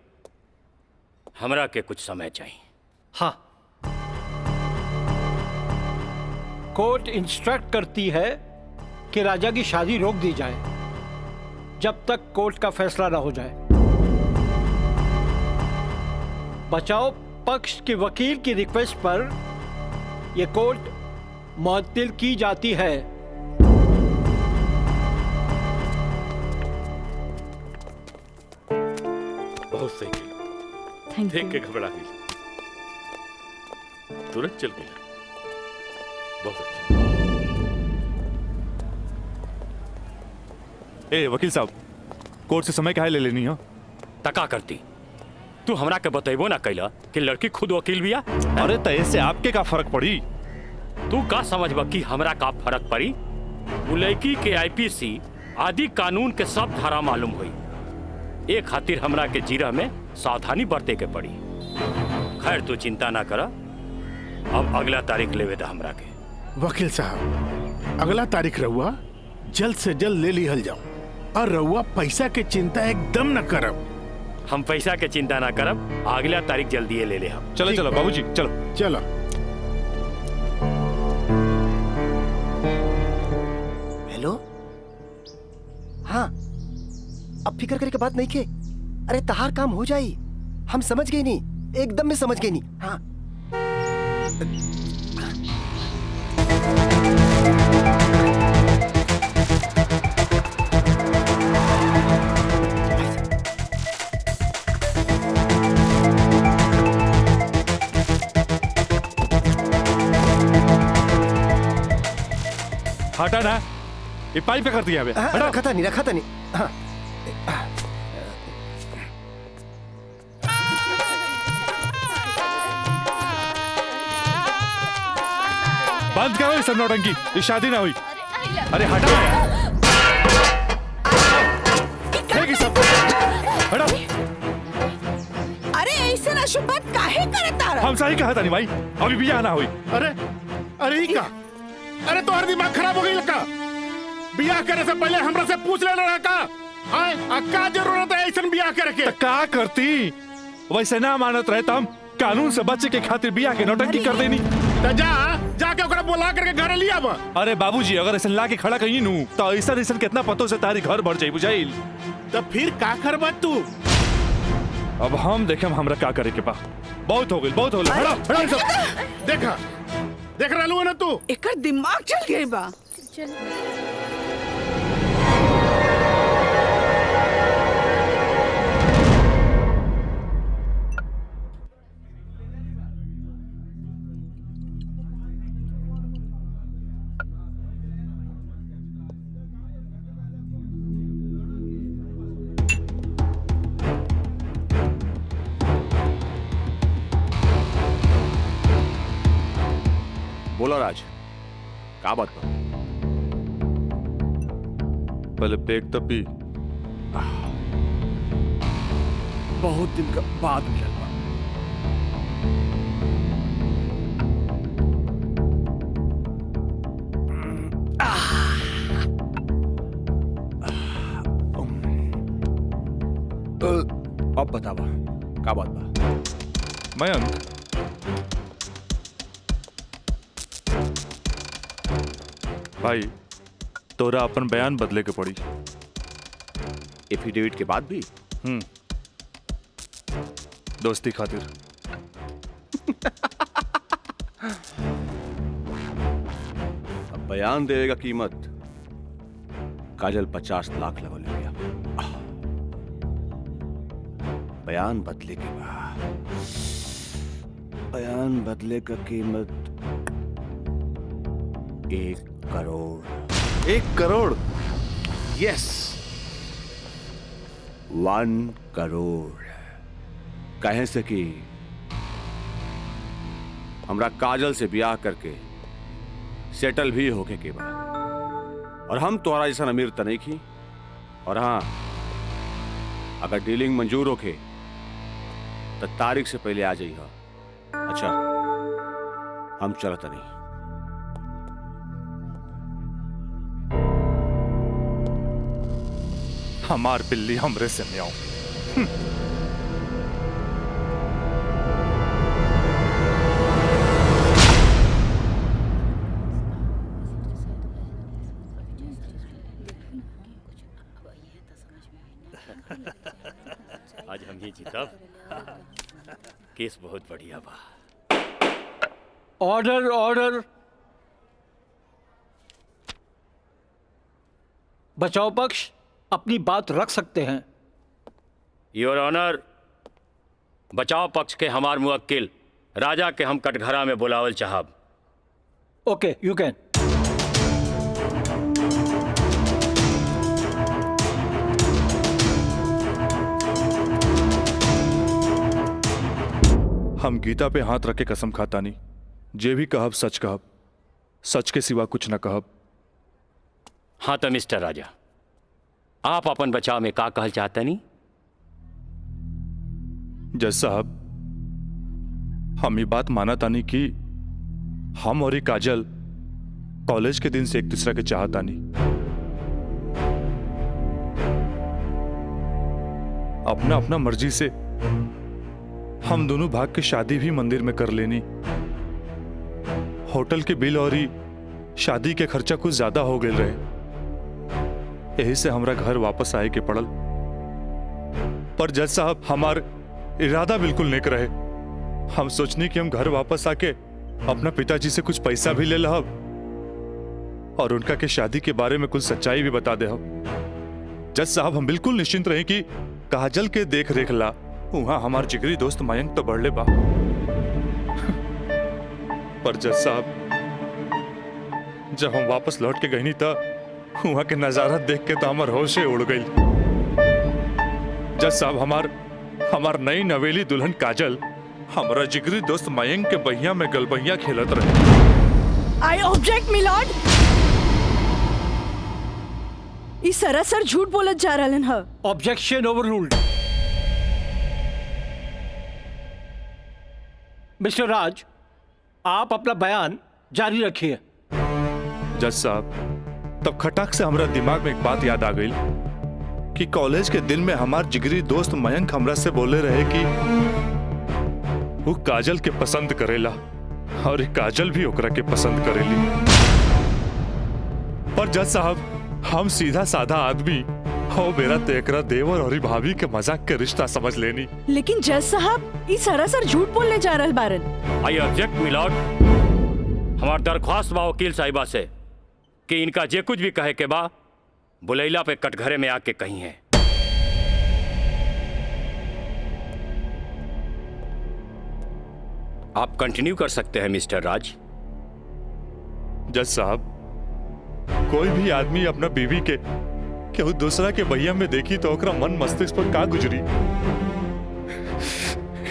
हमरा के कुछ समय चाहिए। हाँ, कोर्ट इंस्ट्रक्ट करती है कि राजा की शादी रोक दी जाए जब तक कोर्ट का फैसला ना हो जाए। बचाव पक्ष के वकील की रिक्वेस्ट पर यह कोर्ट मुअत्तिल की जाती है। बहुत सही किया। देख के घबरा गई, तुरंत चल गई। बहुत अच्छा। ए वकील साहब, कोर्ट से समय काहे ले लेनी हो? तका करती तू हमरा के बतेबो ना कैला कि लड़की खुद वकील बिया। अरे तय से आपके का फर्क पड़ी? तू का समझबा कि हमरा का फर्क पड़ी? वो लड़की के आईपीसी आदि कानून के सब धारा मालूम हुई। एक खातिर हमरा के जीरा में सावधानी बरते के पड़ी। खैर तू चिंता ना करा, अब अगला तारीख लेवे दा हमरा के। वकील साहब, अगला तारीख रहुआ जल्द से जल्द ले लिहल जाओ और रहुआ पैसा के चिंता एकदम न करब। हम पैसा के चिंता ना करब, अगला तारीख जल्दी ले ले हम। चलो चलो बाबूजी, चलो चलो। हेलो, हाँ, अब फिक्र करे के बात नहीं के। अरे तहार काम हो जाई, हम समझ गए नहीं, एकदम में समझ गए नहीं। हाँ, हटा ना, ये पाइप पे कर दिया है। रखा था नहीं, रखा था नहीं। हाँ। बंद करो ये सब नौटंकी, ये शादी ना हुई। अरे हटा, सब हटा। अरे ऐसे ना शुभ बात काहे करता? हम सही कहा था नहीं भाई, अभी भी आना हुई। अरे ही का? अरे तो हर दिमाग खराब हो गई लगा। बियाह करे से पहले हमरा से पूछ लेना रहा का? का जरूरत है ऐसा बियाह करे के? का करती? वैसे ना मानत रहे हम कानून से बचे के खातिर बियाह के नौटंकी कर देनी। तो जाके ओकरा बुला करके घर लिया बा। अरे बाबूजी अगर ऐसा ला के खड़ा कहीं नू तो ऐसा कितना पतो से तारी घर भर जाई बुझाइल। तो फिर का करबा तू? अब हम देखे हमरा का करे के बा। बहुत हो गइल बहुत हो गइल। देखा देख रहलू है ना तू? एकर दिमाग चल गई बा। बोला राज, का बात बा? पहले पेक तो पी। बहुत दिन का बाद मिलल बा। अब बतावा का बात बा? मयंक भाई तोरा अपन बयान बदले के पड़ी। एफिडेविट के बाद भी? दोस्ती खातिर। अब बयान देने का कीमत काजल 50 लाख लगल गया। बयान बदले के बाद बयान बदले का कीमत 1 करोड़। 1 करोड़? यस 1 करोड़। कहे से कि हमरा काजल से ब्याह करके सेटल भी होके के बाद, और हम तोरा जैसा अमीर त नहीं की। और हाँ, अगर डीलिंग मंजूर होके तो तारीख से पहले आ जाइए। अच्छा हम चलत नहीं। हमार बिल्ली हमरे से म्याऊं। आज हम ही जीतब। केस बहुत बढ़िया बा। Order order. बचाव पक्ष अपनी बात रख सकते हैं। योर ऑनर, बचाव पक्ष के हमार मुवक्किल राजा के हम कटघरा में बुलावल चाहब। ओके यू कैन। हम गीता पे हाथ रख के कसम खाता नहीं, जे भी कहब सच कहब, सच के सिवा कुछ न कहब। हाँ तो मिस्टर राजा, आप अपन बचाव में का कहल चाहते नहीं? जज साहब, हम ये बात माना तानी कि हम और ये काजल कॉलेज के दिन से एक दूसरे के चाहता नहीं। अपना अपना मर्जी से हम दोनों भाग के शादी भी मंदिर में कर लेनी। होटल के बिल और शादी के खर्चा कुछ ज्यादा हो गए रहे, यही से हमरा घर वापस आए के पड़ल। पर जज साहब, हमार इरादा बिल्कुल नेक रहे। हम सोचनी कि हम घर वापस आके अपना पिताजी से कुछ पैसा भी ले लहब और उनका के शादी के बारे में कुछ सच्चाई भी बता दे। जज साहब, हम बिल्कुल निश्चिंत रहे कि काजल के देख रेख ला वहां हमार जिगरी दोस्त मयंक तो बढ़ले बा। पर जज साहब, जब हम वापस लौट के गई था वहां के नजारा देख के तो हमार होशे उड़ गई। जज साहब, हमार नई नवेली दुल्हन काजल हमारा जिगरी दोस्त मयंक के बहिया में गलबहिया खेलत रहे। I object milord. ई सरासर झूठ बोलत जा रहलन ह। Objection overruled. मिस्टर राज, आप अपना बयान जारी रखिए। जज साहब, तब खटाक से हमरा दिमाग में एक बात याद आ गई कि कॉलेज के दिन में हमार जिगरी दोस्त मयंक हमरा से बोले रहे कि वो काजल के पसंद करेला। और काजल भी ओकरा के पसंद करेली। पर जज साहब हम सीधा साधा आदमी हो, मेरा तो एकरा देवर और भाभी के मजाक के रिश्ता समझ लेनी। लेकिन जज साहब ये सरासर झूठ बोलने जा रहे बारन। I object milord. हमार दरख्वास्त बा वकील साहिबा से कि इनका जे कुछ भी कहे के बा बुलैला पे कटघरे में आके कही है। आप कंटिन्यू कर सकते हैं मिस्टर राज। जज साहब कोई भी आदमी अपना बीवी के केहू दूसरा के भैया में देखी तो ओकरा मन मस्तिष्क पर का गुजरी,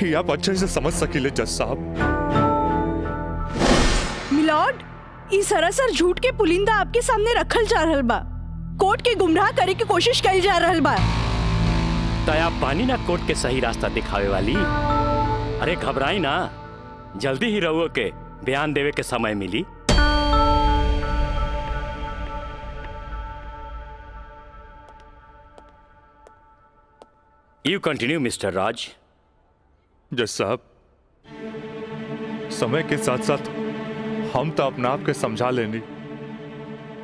ये आप अच्छे से समझ सकीले जज साहब। मिलॉर्ड ई सरासर झूठ के पुलिंदा आपके सामने रखल जा रहल बा, कोर्ट के गुमराह करे की कोशिश करी जा रहल बा। तया पानी ना कोर्ट के सही रास्ता दिखावे वाली। अरे घबराई ना, जल्दी ही रहुओ के बयान देवे के समय मिली। यू कंटिन्यू मिस्टर राज। जज साहब समय के साथ साथ हम तो अपना आप के समझा लेनी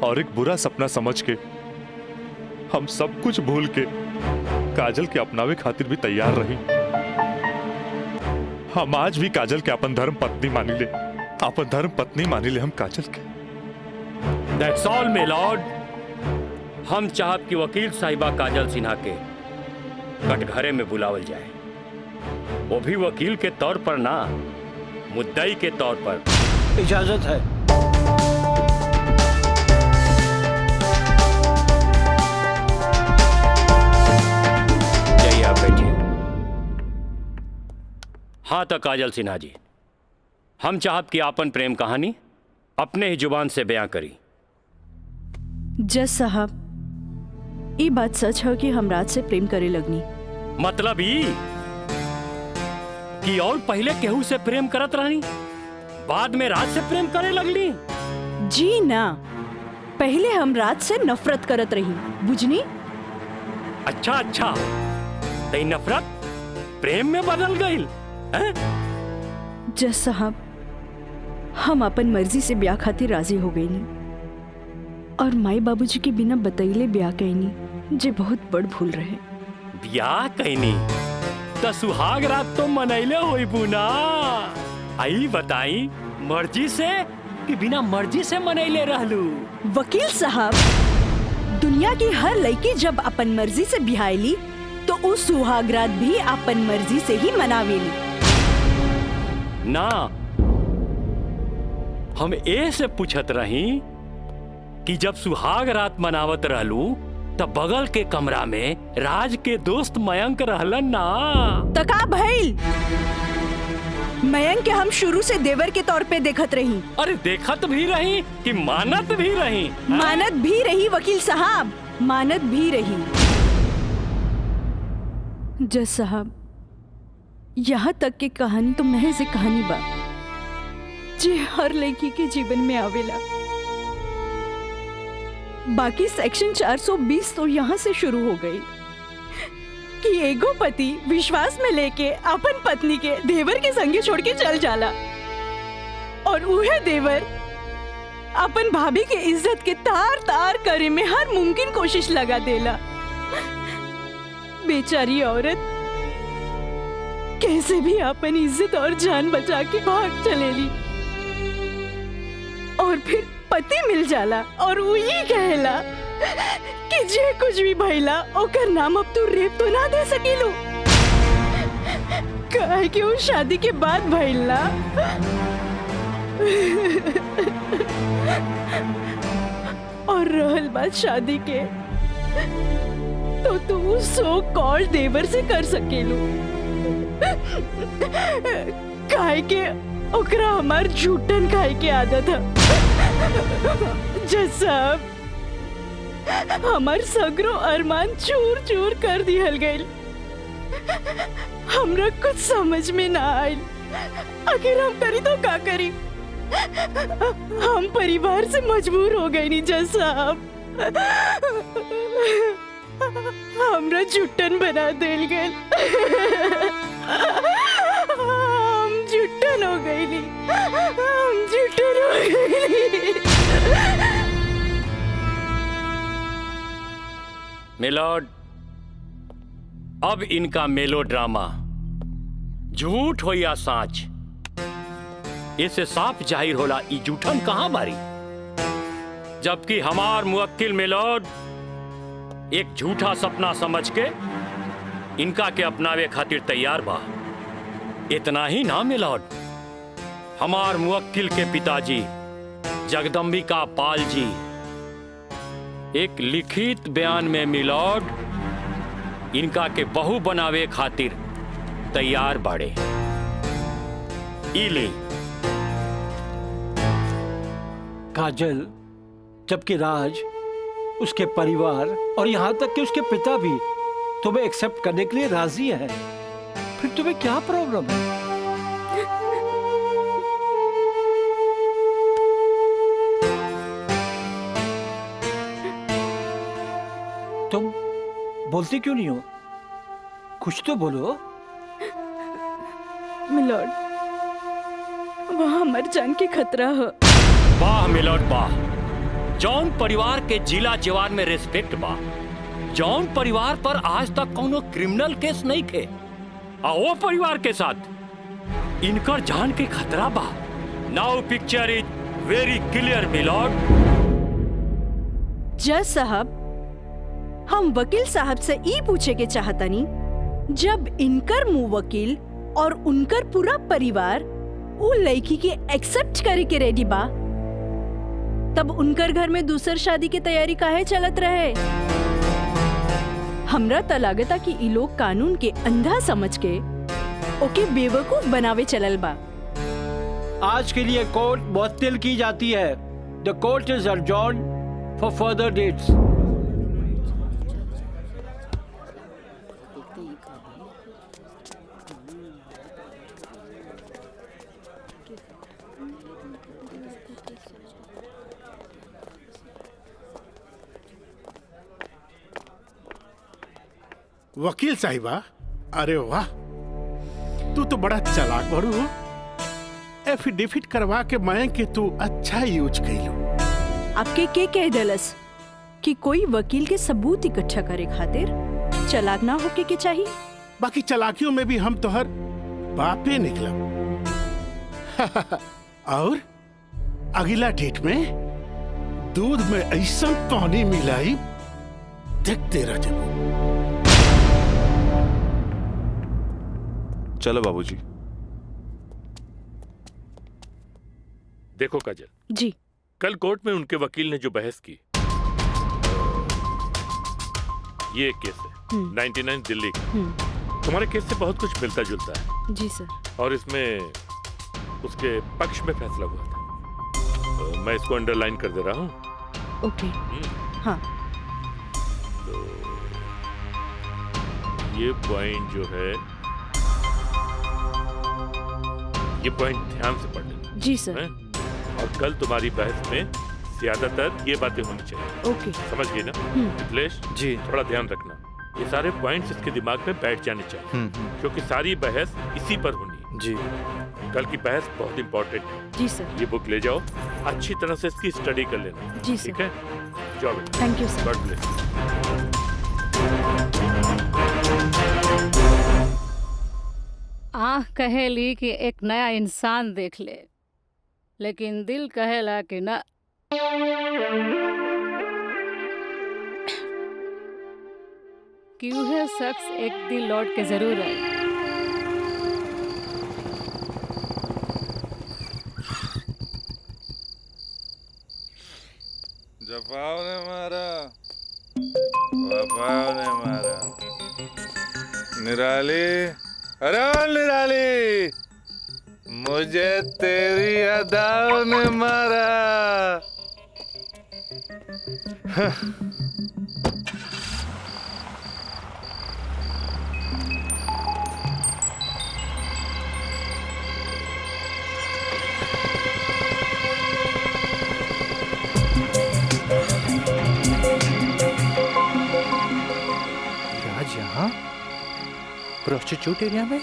और एक बुरा सपना समझ के हम सब कुछ भूल के काजल के अपनावे खातिर भी तैयार रही। हम आज भी काजल के अपन धर्म पत्नी मानी ले, अपन धर्म पत्नी मानी ले हम काजल के। That's all, my lord। हम चाहत कि वकील साहिबा काजल सिन्हा के कटघरे में बुलावल जाए, वो भी वकील के तौर पर ना, मुद्दई के तौर पर। इजाजत है। जाइए आप बैठिए। हाँ तो काजल सिन्हा जी, हम चाहत कि आपन प्रेम कहानी अपने ही जुबान से बयां करी। जज साहब ये बात सच है कि हम राज से प्रेम करे लगनी। मतलब ई कि और पहले केहू से प्रेम करत रहनी, बाद में राज से प्रेम करे लगली? जी ना, पहले हम राज से नफरत करत रही, बुझनी? अच्छा अच्छा, तो नफरत प्रेम में बदल गई? जज साहब हम अपन मर्जी से ब्याह खातिर राजी हो गई और माई बाबूजी के बिना बतैले ब्याह कहनी, जे बहुत बड़ भूल रहे। ब्याह कहनी तो सुहाग रात तो मनैले होई बुना। आई बताई, मर्जी से कि बिना मर्जी से मनैले रहलू? वकील साहब दुनिया की हर लड़की जब अपन मर्जी से ब्याहली तो उस सुहाग रात भी अपन मर्जी से ही मनावेली ना। हम ए से पूछत रही कि जब सुहाग रात मनावत रहलू तब बगल के कमरा में राज के दोस्त मयंक रहलन ना। तका भइल, मयंक के हम शुरू से देवर के तौर पे देखत रही। अरे देखत भी रही कि मानत भी रही? मानत भी रही वकील साहब, मानत भी रही। जज साहब यहाँ तक की कहानी तो महज एक कहानी बा जे हर लड़की के जीवन में आवेला। बाकी सेक्शन 420 तो यहाँ से शुरू हो गई कि एगो पति विश्वास में लेके अपन पत्नी के देवर के संगे छोड़ के चल जाला और उहे देवर अपन भाभी के इज्जत के तार तार करे में हर मुमकिन कोशिश लगा देला। बेचारी औरत कैसे भी अपन इज्जत और जान बचा के भाग चलेली और फिर पति मिल जाला और वही कहला कि जे कुछ भी भइला ओकर नाम अब तू रेप तो ना दे सकीलू, काहे कि वो शादी के बाद भइला। और रहल बात शादी के तो तू सो कॉल्ड देवर से कर सकेलू, काहे के ओकरा हमार झूठन खाए के आदत है। जज साहब हमार सगरो अरमान चूर चूर कर दिहल गइल। हमरा कुछ समझ में ना आइल, आखिर हम करी तो का करी। हम परिवार से मजबूर हो गए नी जज साहब, हमरा झूठन बना दिल गइल। हम झूठन जूठन हो गई, हम जूठन हो गई। मिलॉर्ड, अब इनका मेलोड्रामा झूठ हो या साच, इससे साफ जाहिर होला ई जूठन कहां बारी। जबकि हमार मुवक्किल मिलॉर्ड एक झूठा सपना समझ के इनका के अपनावे खातिर तैयार बा। इतना ही ना मिलॉर्ड, हमार मुवक्किल के पिताजी जगदम्बिका पाल जी एक लिखित बयान में मिलॉर्ड इनका के बहू बनावे खातिर तैयार बाड़े। इले काजल, जबकि राज, उसके परिवार और यहाँ तक कि उसके पिता भी तुम्हें एक्सेप्ट करने के लिए राजी है, फिर तुम्हें क्या प्रॉब्लम है? तुम बोलती क्यों नहीं हो? कुछ तो बोलो। मिलॉर्ड, वहाँ मर जान की खतरा है। वाह मिलॉर्ड वाह, जौन परिवार के जिला जवान में रिस्पेक्ट बा, जौन परिवार पर आज तक कोनो क्रिमिनल केस नहीं थे, और वो परिवार के साथ इनकर जान के खतरा बा। Now picture is very clear milord. जज साहब, हम वकील साहब से ई पूछे के चाहतनी, जब इनकर मुंह वकील और उनकर पूरा परिवार वो लड़की के एक्सेप्ट करे के रेडी बा, तब उनकर घर में दूसर शादी की तैयारी काहे चलत रहे? हमरा त लागता कि ई लोग कानून के अंधा समझ के ओके बेवकूफ बनावे चलल बा। आज के लिए कोर्ट मुअत्तल की जाती है। The court is adjourned for further dates. वकील साहिबा, अरे वाह, तू तो बड़ा चालाक बड़ू हो। एफिडेविट करवा के मैं के तू अच्छा यूज कैलू। आपके के कह दलस कि कोई वकील के सबूत इकट्ठा करे खातिर चालाक ना होके के चाहिए? बाकी चालाकियों में भी हम तो हर बापे निकला। और अगला डेट में दूध में ऐसा पानी मिलाई, देखते रह जाओ। चलो बाबूजी। देखो काजल जी, कल कोर्ट में उनके वकील ने जो बहस की, ये एक केस है 99 दिल्ली का। तुम्हारे केस से बहुत कुछ मिलता जुलता है। जी सर। और इसमें उसके पक्ष में फैसला हुआ था। मैं इसको अंडरलाइन कर दे रहा हूँ। ओके। हाँ। तो ये पॉइंट जो है, ये पॉइंट ध्यान से पढ़ लेना। जी सर। और कल तुम्हारी बहस में ज्यादातर ये बातें होनी चाहिए। ओके। समझ गई ना मिथिलेश? जी। थोड़ा ध्यान रखना, ये सारे पॉइंट्स इसके दिमाग में बैठ जाने चाहिए, क्योंकि सारी बहस इसी पर होनी है। जी। कल की बहस बहुत इंपॉर्टेंट है। जी सर। ये बुक ले जाओ, अच्छी तरह से इसकी स्टडी कर लेना। जी सर। ठीक है, जाओ। Thank you sir. God bless. आँख कहेली कि एक नया इंसान देख ले, लेकिन दिल कहेला कि ना। कि वह शख्स एक दिन लौट के जरूर आए। जफाव ने मारा, वफाव ने मारा। निराली, अरे निराली, मुझे तेरी अदाओं ने मारा। राज यहाँ प्रोस्टिट्यूट एरिया में?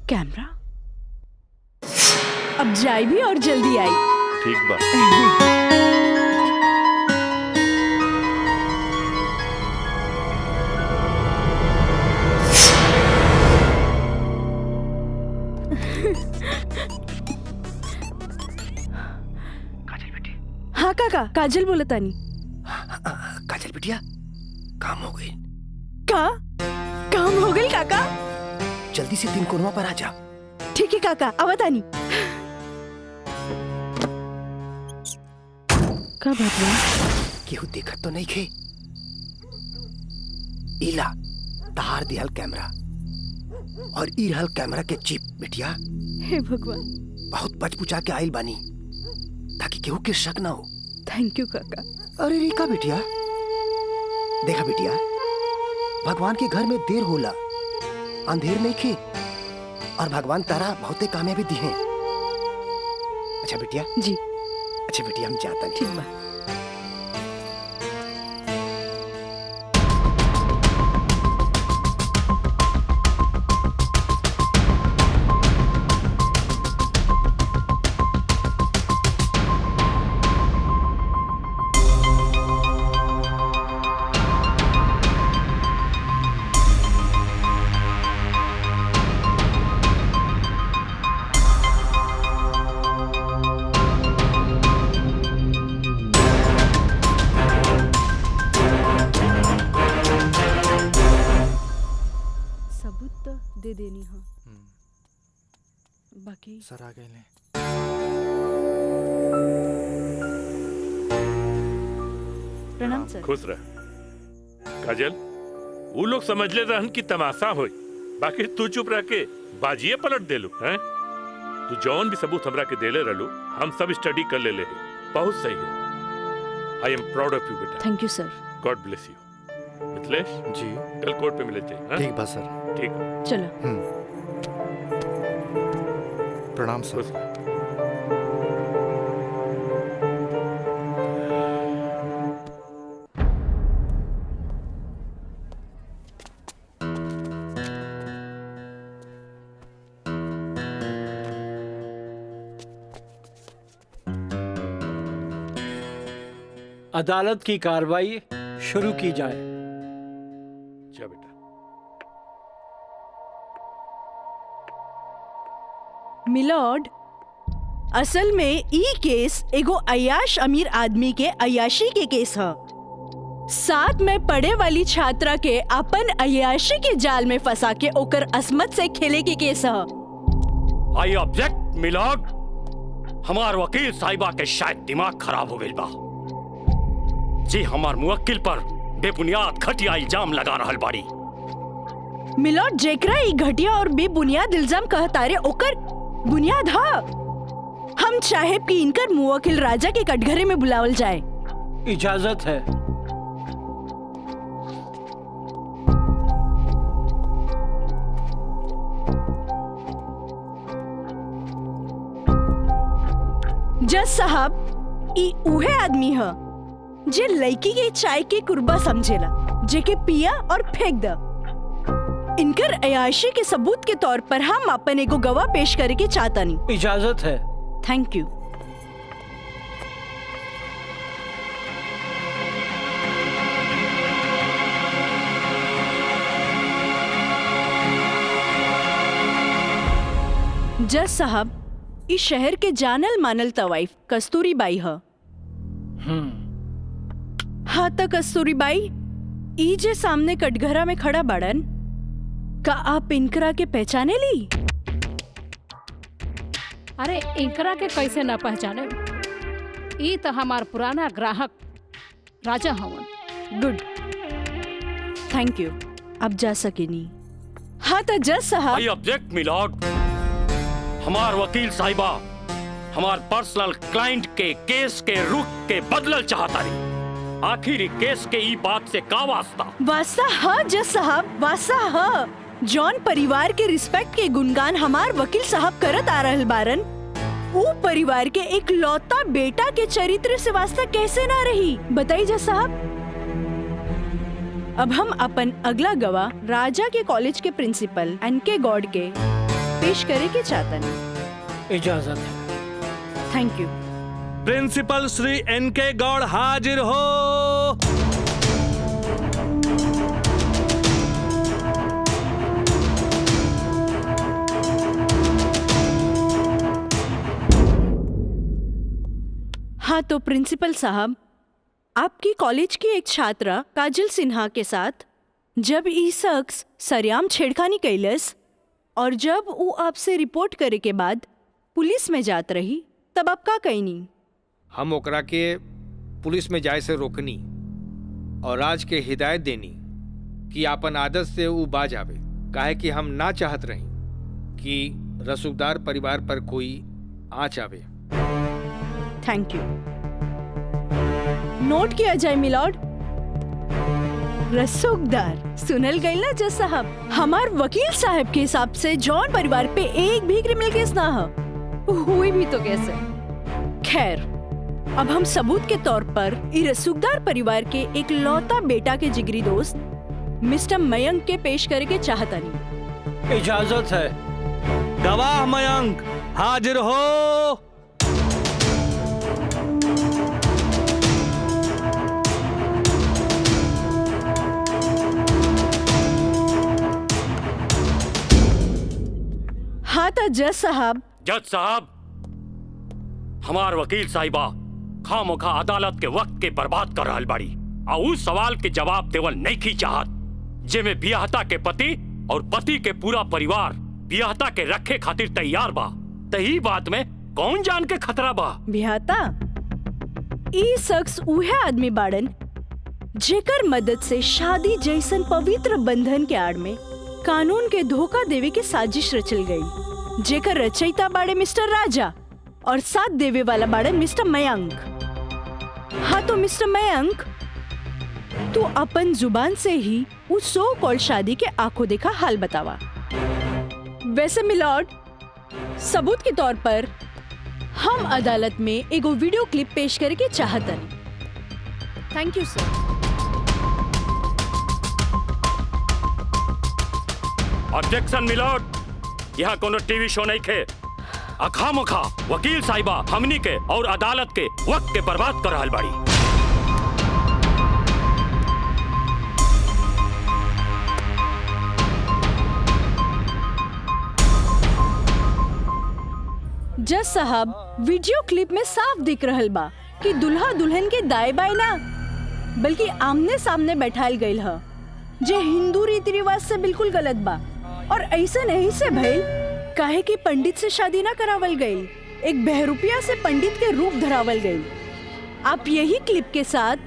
कैमरा अब जाए भी और जल्दी आई। ठीक बा। हाँ काका, काजल बोला तानी। काजल बिटिया काम हो गई। काम हो गई काका। जल्दी से 3 कोनवा पर आ जा। ठीक है काका, आवा तानी। का बात है? केहू देखत तो नहीं खे। इला तार दिहल कैमरा और ई रहल कैमरा के चिप बिटिया। हे भगवान, बहुत बचपुचा के आइल बानी ताकि केहू के शक ना हो। थैंक यू काका। अरे रीका बिटिया, देखा बिटिया, भगवान के घर में देर होला, अंधेर नहीं खे, और भगवान तारा बहुते कामयाबी दी हैं। अच्छा बिटिया जी। अच्छा बिटिया, हम जाता नहीं। ठीक बा। दे देनी हाँ। बाकी सर आ गए। प्रणाम सर। खुश रह काजल। वो लोग समझ ले रहन की तमाशा होई, बाकी तू चुप रह के बाजिए पलट देलू हैं। तू जौन भी सबूत हमरा के देले रहलू, हम सब स्टडी कर ले हैं। बहुत सही है। I am proud of you बेटा। Thank you sir. God bless you. Mithilesh ji, कल कोर्ट पे मिले थे। ठीक बा सर। ठीक। चलो। प्रणाम सर। अदालत की कार्रवाई शुरू की जाए। जा बेटा। मिलॉर्ड, असल में ई केस एगो अय्याश अमीर आदमी के अय्याशी के केस है। साथ में पढ़े वाली छात्रा के अपन अय्याशी के जाल में फंसा के ओकर असमत से खेले के केस है। I object milord. हमार वकील साहिबा के शायद दिमाग खराब हो गई बा जी। हमार मुवक्किल पर बेबुनियाद घटिया इल्जाम लगा रहल बाड़ी। मिलॉर्ड, जेकरा ई घटिया और बेबुनियाद इल्जाम कहतारे ओकर बुनियाद हा। हम चाहे कि इनकर मुवक्किल राजा के कटघरे में बुलावल जाए। इजाजत है। जज साहब, ई उहे आदमी है जे लड़की के चाय के कुर्बा समझेला, जेके पिया और फेंक द। इनकर अयाशी के सबूत के तौर पर हम अपन एगो गवाह पेश करे के चाहतानी। इजाजत है। Thank you. जज साहब, इस शहर के जानल मानल तवाइफ कस्तूरी बाई है। हाँ तो कस्तूरी बाई, ई जे सामने कटघरा में खड़ा बड़न, का आप इनकरा के पहचाने ली? अरे इनकरा के कैसे न पहचाने? ई तो हमार पुराना ग्राहक राजा हवन। Good, thank you. अब जा सकेनी। हाँ तो जज साहब। I object milord. हमार वकील साहिबा हमार पर्सनल क्लाइंट के केस के रुख के बदलल चाहता रही। आखिर केस के ई बात से का वास्ता? वास्ता हाँ जज साहब, वास्ता हाँ। जॉन परिवार के रिस्पेक्ट के गुणगान हमार वकील साहब करत आ रहल बारन, वो परिवार के एक लौता बेटा के चरित्र से वास्ता कैसे ना रही? बताइए जज साहब। अब हम अपन अगला गवाह राजा के कॉलेज के प्रिंसिपल एनके गॉड के पेश करे के चाहता नहीं। इजाजत है। Thank you. प्रिंसिपल श्री एनके गौड़ हाजिर हो। हाँ तो प्रिंसिपल साहब, आपकी कॉलेज की एक छात्रा काजल सिन्हा के साथ जब ई शख्स सरेआम छेड़खानी कैलस और जब वो आपसे रिपोर्ट करे के बाद पुलिस में जात रही, तब आप का कहनी? हम ओकरा के पुलिस में जाए से रोकनी और राज के हिदायत देनी कि आपन आदत से वो बाज आवे, काहे कि हम ना चाहत रही कि रसूखदार परिवार पर कोई आँच आवे। Thank you. नोट किया जाए मिलॉर्ड। रसूखदार सुनल गई ना जज साहब, हमार वकील साहब के हिसाब से जॉन परिवार पे एक भी क्रिमिनल केस ना हुई भी तो कैसे। खैर, अब हम सबूत के तौर पर इस रसूखदार परिवार के एक लौता बेटा के जिगरी दोस्त मिस्टर मयंक के पेश करे के चाहता नहीं। इजाजत है। गवाह मयंक हाजिर हो। हाँ तो जज साहब। जज साहब, हमार वकील साहिबा खामोखा अदालत के वक्त के बर्बाद कर रहल बाड़ी और उस सवाल के जवाब देवल नहीं की चाहत जेमे बियाहता के पति और पति के पूरा परिवार बियाहता के रखे खातिर तैयार बा। तही बात में कौन जान के खतरा बा? बियाहता ई शख्स उहे आदमी बाड़न जेकर मदद से शादी जैसन पवित्र बंधन के आड़ में कानून के धोखा देवे के साजिश रचल गई, जेकर रचयिता बाड़े मिस्टर राजा और साथ देवे वाला बाड़े मिस्टर मयंक। हाँ तो मिस्टर मयंक, तू अपन जुबान से ही उस सो कॉल शादी के आंखों देखा हाल बतावा। वैसे मिलॉर्ड, सबूत के तौर पर हम अदालत में एगो वीडियो क्लिप पेश करे के चाहतन। Thank you sir. Objection milord, यहाँ कोनो टीवी शो नहीं खे। अखामोखा वकील साहिबा हमनी के और अदालत के वक्त के बर्बाद कर रहल बाड़ी। जज साहब, वीडियो क्लिप में साफ दिख रहल बा कि दुल्हा दुल्हन के दाएं बाएं ना बल्कि आमने सामने बैठाल गईल ह, जे हिंदू रीति रिवाज से बिल्कुल गलत बा और ऐसे नहीं से भइल काहे कि पंडित से शादी ना करावल गई, एक बहरूपिया से पंडित के रूप धरावल गई। आप यही क्लिप के साथ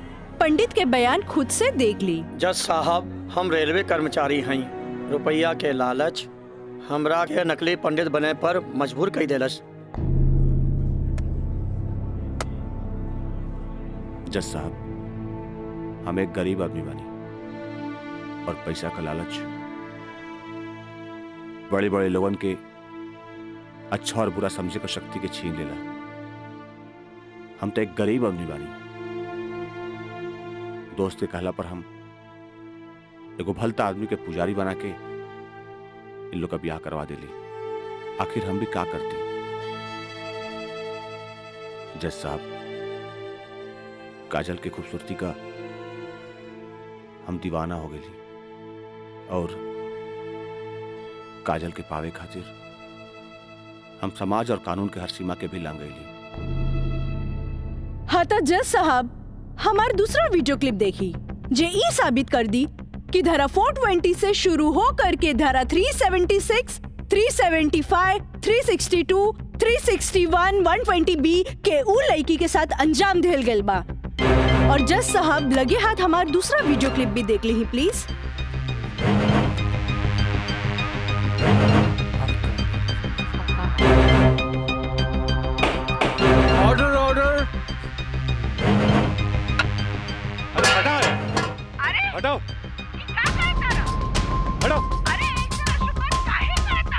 पंडित के बयान खुद से देख ली। जज साहब, हम रेलवे कर्मचारी हैं, रुपया के लालच हमरा के नकली पंडित बने पर मजबूर कर देलस। जज साहब, हम एक गरीब आदमी बानी और पैसा का लालच बड़े बड़े लोगन के अच्छा और बुरा समझे का शक्ति के छीन लेला। हम तो एक गरीब आदमी बानी, दोस्त के कहला पर हम एगो भलता आदमी के पुजारी बना के इन लोग का ब्याह करवा देली। आखिर हम भी क्या करते? जज साहब, काजल की खूबसूरती का हम दीवाना हो गई और काजल के पावे खातिर हम समाज और कानून के हर सीमा के भी लांग गईली। हाँ तो जज साहब, हमार दूसरा वीडियो क्लिप देखी जे ई साबित कर दी कि धारा 420 से शुरू हो करके धारा 376, 375, 362, 361, 120B के उ लड़की के साथ अंजाम दिल गल बा। और जज साहब, लगे हाथ हमार दूसरा वीडियो क्लिप भी देख ली प्लीज। Order order. हटाओ हटाओ।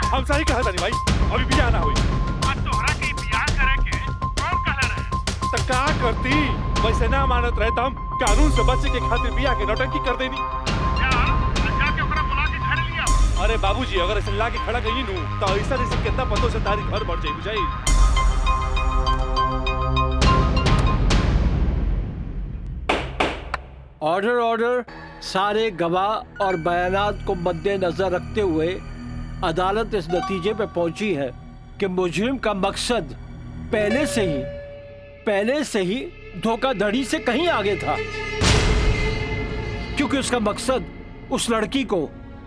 हम सही कहा था भाई, अभी भी आना हुई तोहरा के बियाह करे के कौन कहला रहे? तो का करती? वैसे ना मानत रहे तो हम कानून से बचे के खातिर बियाह के नौटंकी कर देनी। जाके ओकरा बुला के घर लिया। अरे बाबूजी अगर ऐसा ला के खड़ा कहीं नू तो ऐसा कितना पतों से तारी घर बढ़ जाई बुझाई। Order order. सारे गवाह और बयानात को मद्देनजर रखते हुए अदालत इस नतीजे पे पहुंची है कि मुजरिम का मकसद पहले से ही धोखाधड़ी से कहीं आगे था, क्योंकि उसका मकसद उस लड़की को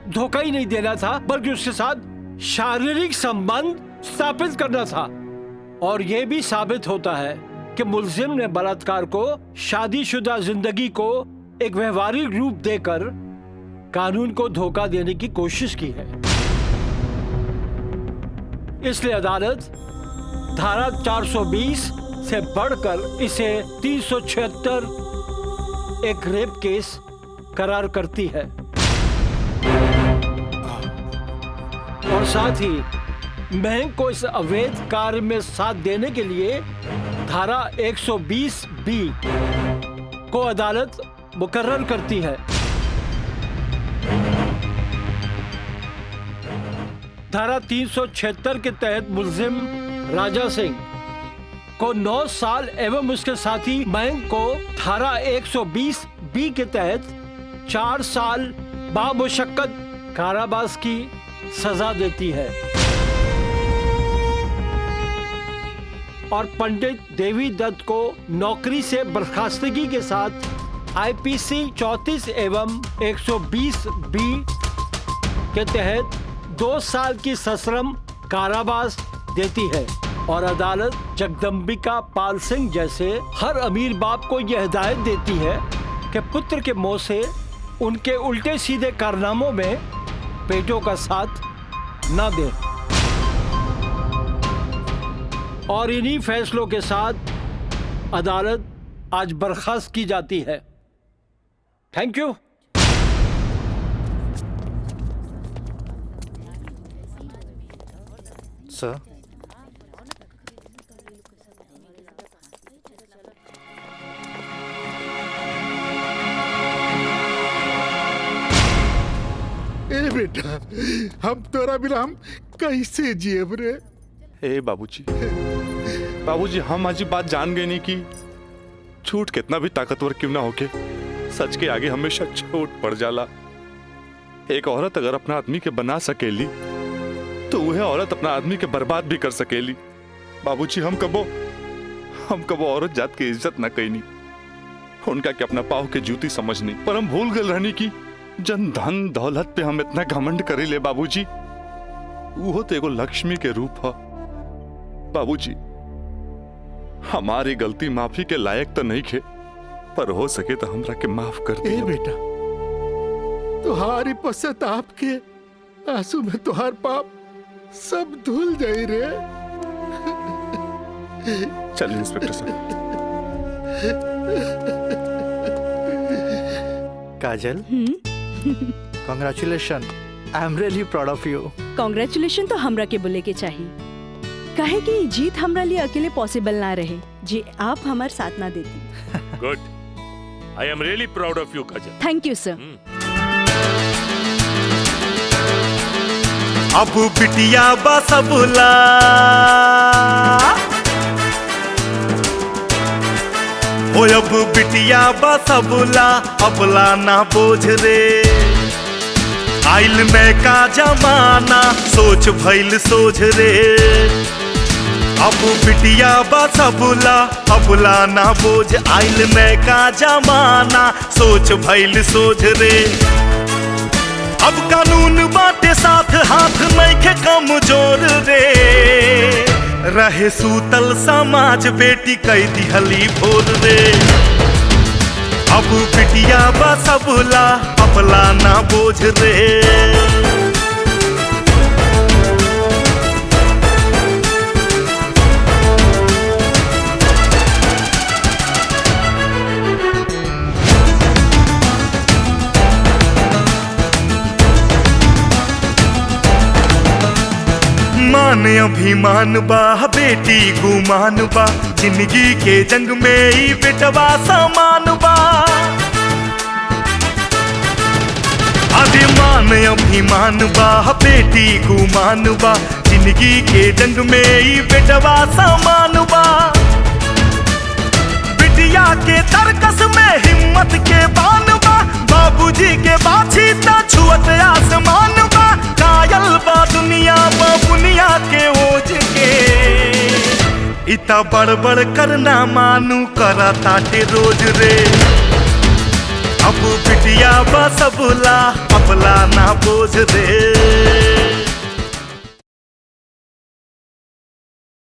धोखा ही नहीं देना था बल्कि उसके साथ शारीरिक संबंध स्थापित करना था। और यह भी साबित होता है कि मुलजिम ने बलात्कार को शादीशुदा जिंदगी को एक व्यवहारिक रूप देकर कानून को धोखा देने की कोशिश की है। इसलिए अदालत धारा 420 से बढ़कर इसे 376 एक रेप केस करार करती है और साथ ही महंग को इस अवैध कार्य में साथ देने के लिए धारा 120B को अदालत मुकर्रर करती है। धारा 376 के तहत मुलजिम राजा सिंह को 9 साल एवं उसके साथी महंग को धारा 120B के तहत 4 साल बामुशक्कत कारावास की सजा देती है और पंडित देवी दत्त को नौकरी से बर्खास्तगी के साथ IPC 34 एवं 120B के तहत 2 साल की सश्रम कारावास देती है और अदालत जगदम्बिका पाल सिंह जैसे हर अमीर बाप को यह हिदायत देती है कि पुत्र के मुंह से उनके उल्टे सीधे कारनामों में बेटों का साथ न दे। और इन्हीं फैसलों के साथ अदालत आज बर्खास्त की जाती है। Thank you. सर, ए बेटा, हम तोरा बिना हम कैसे जियब रे? ए बाबूजी हम आज बात जान गए नहीं कि झूठ कितना भी ताकतवर क्यों ना होके सच के आगे हमेशा छोट पड़ जाला। एक औरत अगर अपना आदमी के बना सकेली तो वह औरत अपना आदमी के बर्बाद भी कर सकेली। बाबूजी हम कबो औरत जात की इज्जत ना कईनी, उनका के अपना पाव के जूती समझनी, पर हम भूल गए रहनी की जन धन दौलत पे हम इतना घमंड करे ले। बाबूजी वो तो एगो लक्ष्मी के रूप है। बाबूजी हमारी गलती माफी के लायक तो नहीं खे, पर हो सके तो हमरा के माफ कर दे। बेटा, तुहारी पश्चाताप के आंसू में तुहार पाप सब धुल जाई रे। चलिए इंस्पेक्टर साहब। Kajal, congratulation, I am really proud of you. Congratulation तो हमरा के बोले के चाहिए, काहे कि जीत हमरा लिए अकेले पॉसिबल ना रहे जी आप हमार साथ ना देती। Good, I am really proud of you Kajal. Thank you sir. अब बिटिया बसबुला हो, अब बिटिया बसबुला अबला ना बोझ रे। आइल में का जमाना सोच भइल सोझ रे। अब बिटिया बसबुला अबला ना बोझ, आइल में का जमाना सोच भइल सोझ रे। अब कानून बाटे साथ हाथ नहीं के कमजोर रे। रहे सूतल समाज बेटी कई दिहली भोर रे। अब बिटिया बसबुला अबला ना बोझ रे। मान अभिमान बा बेटी गुमान बा, जिंदगी के जंग में ही बेटवा समान बा। बुद्धिमान अभिमान बा बेटी गुमान बा जिंदगी के जंग में ई बेटवा सामान बा बिटिया के तरकस में हिम्मत के बान बा बाबूजी के बाछी ता छुअत आसमान बा कायल बा दुनिया बा बुनिया के ओझ के इता बड़बड़ करना मानू करा ताटे रोज रे अब बिटिया बा सबला अपला ना बोझ रे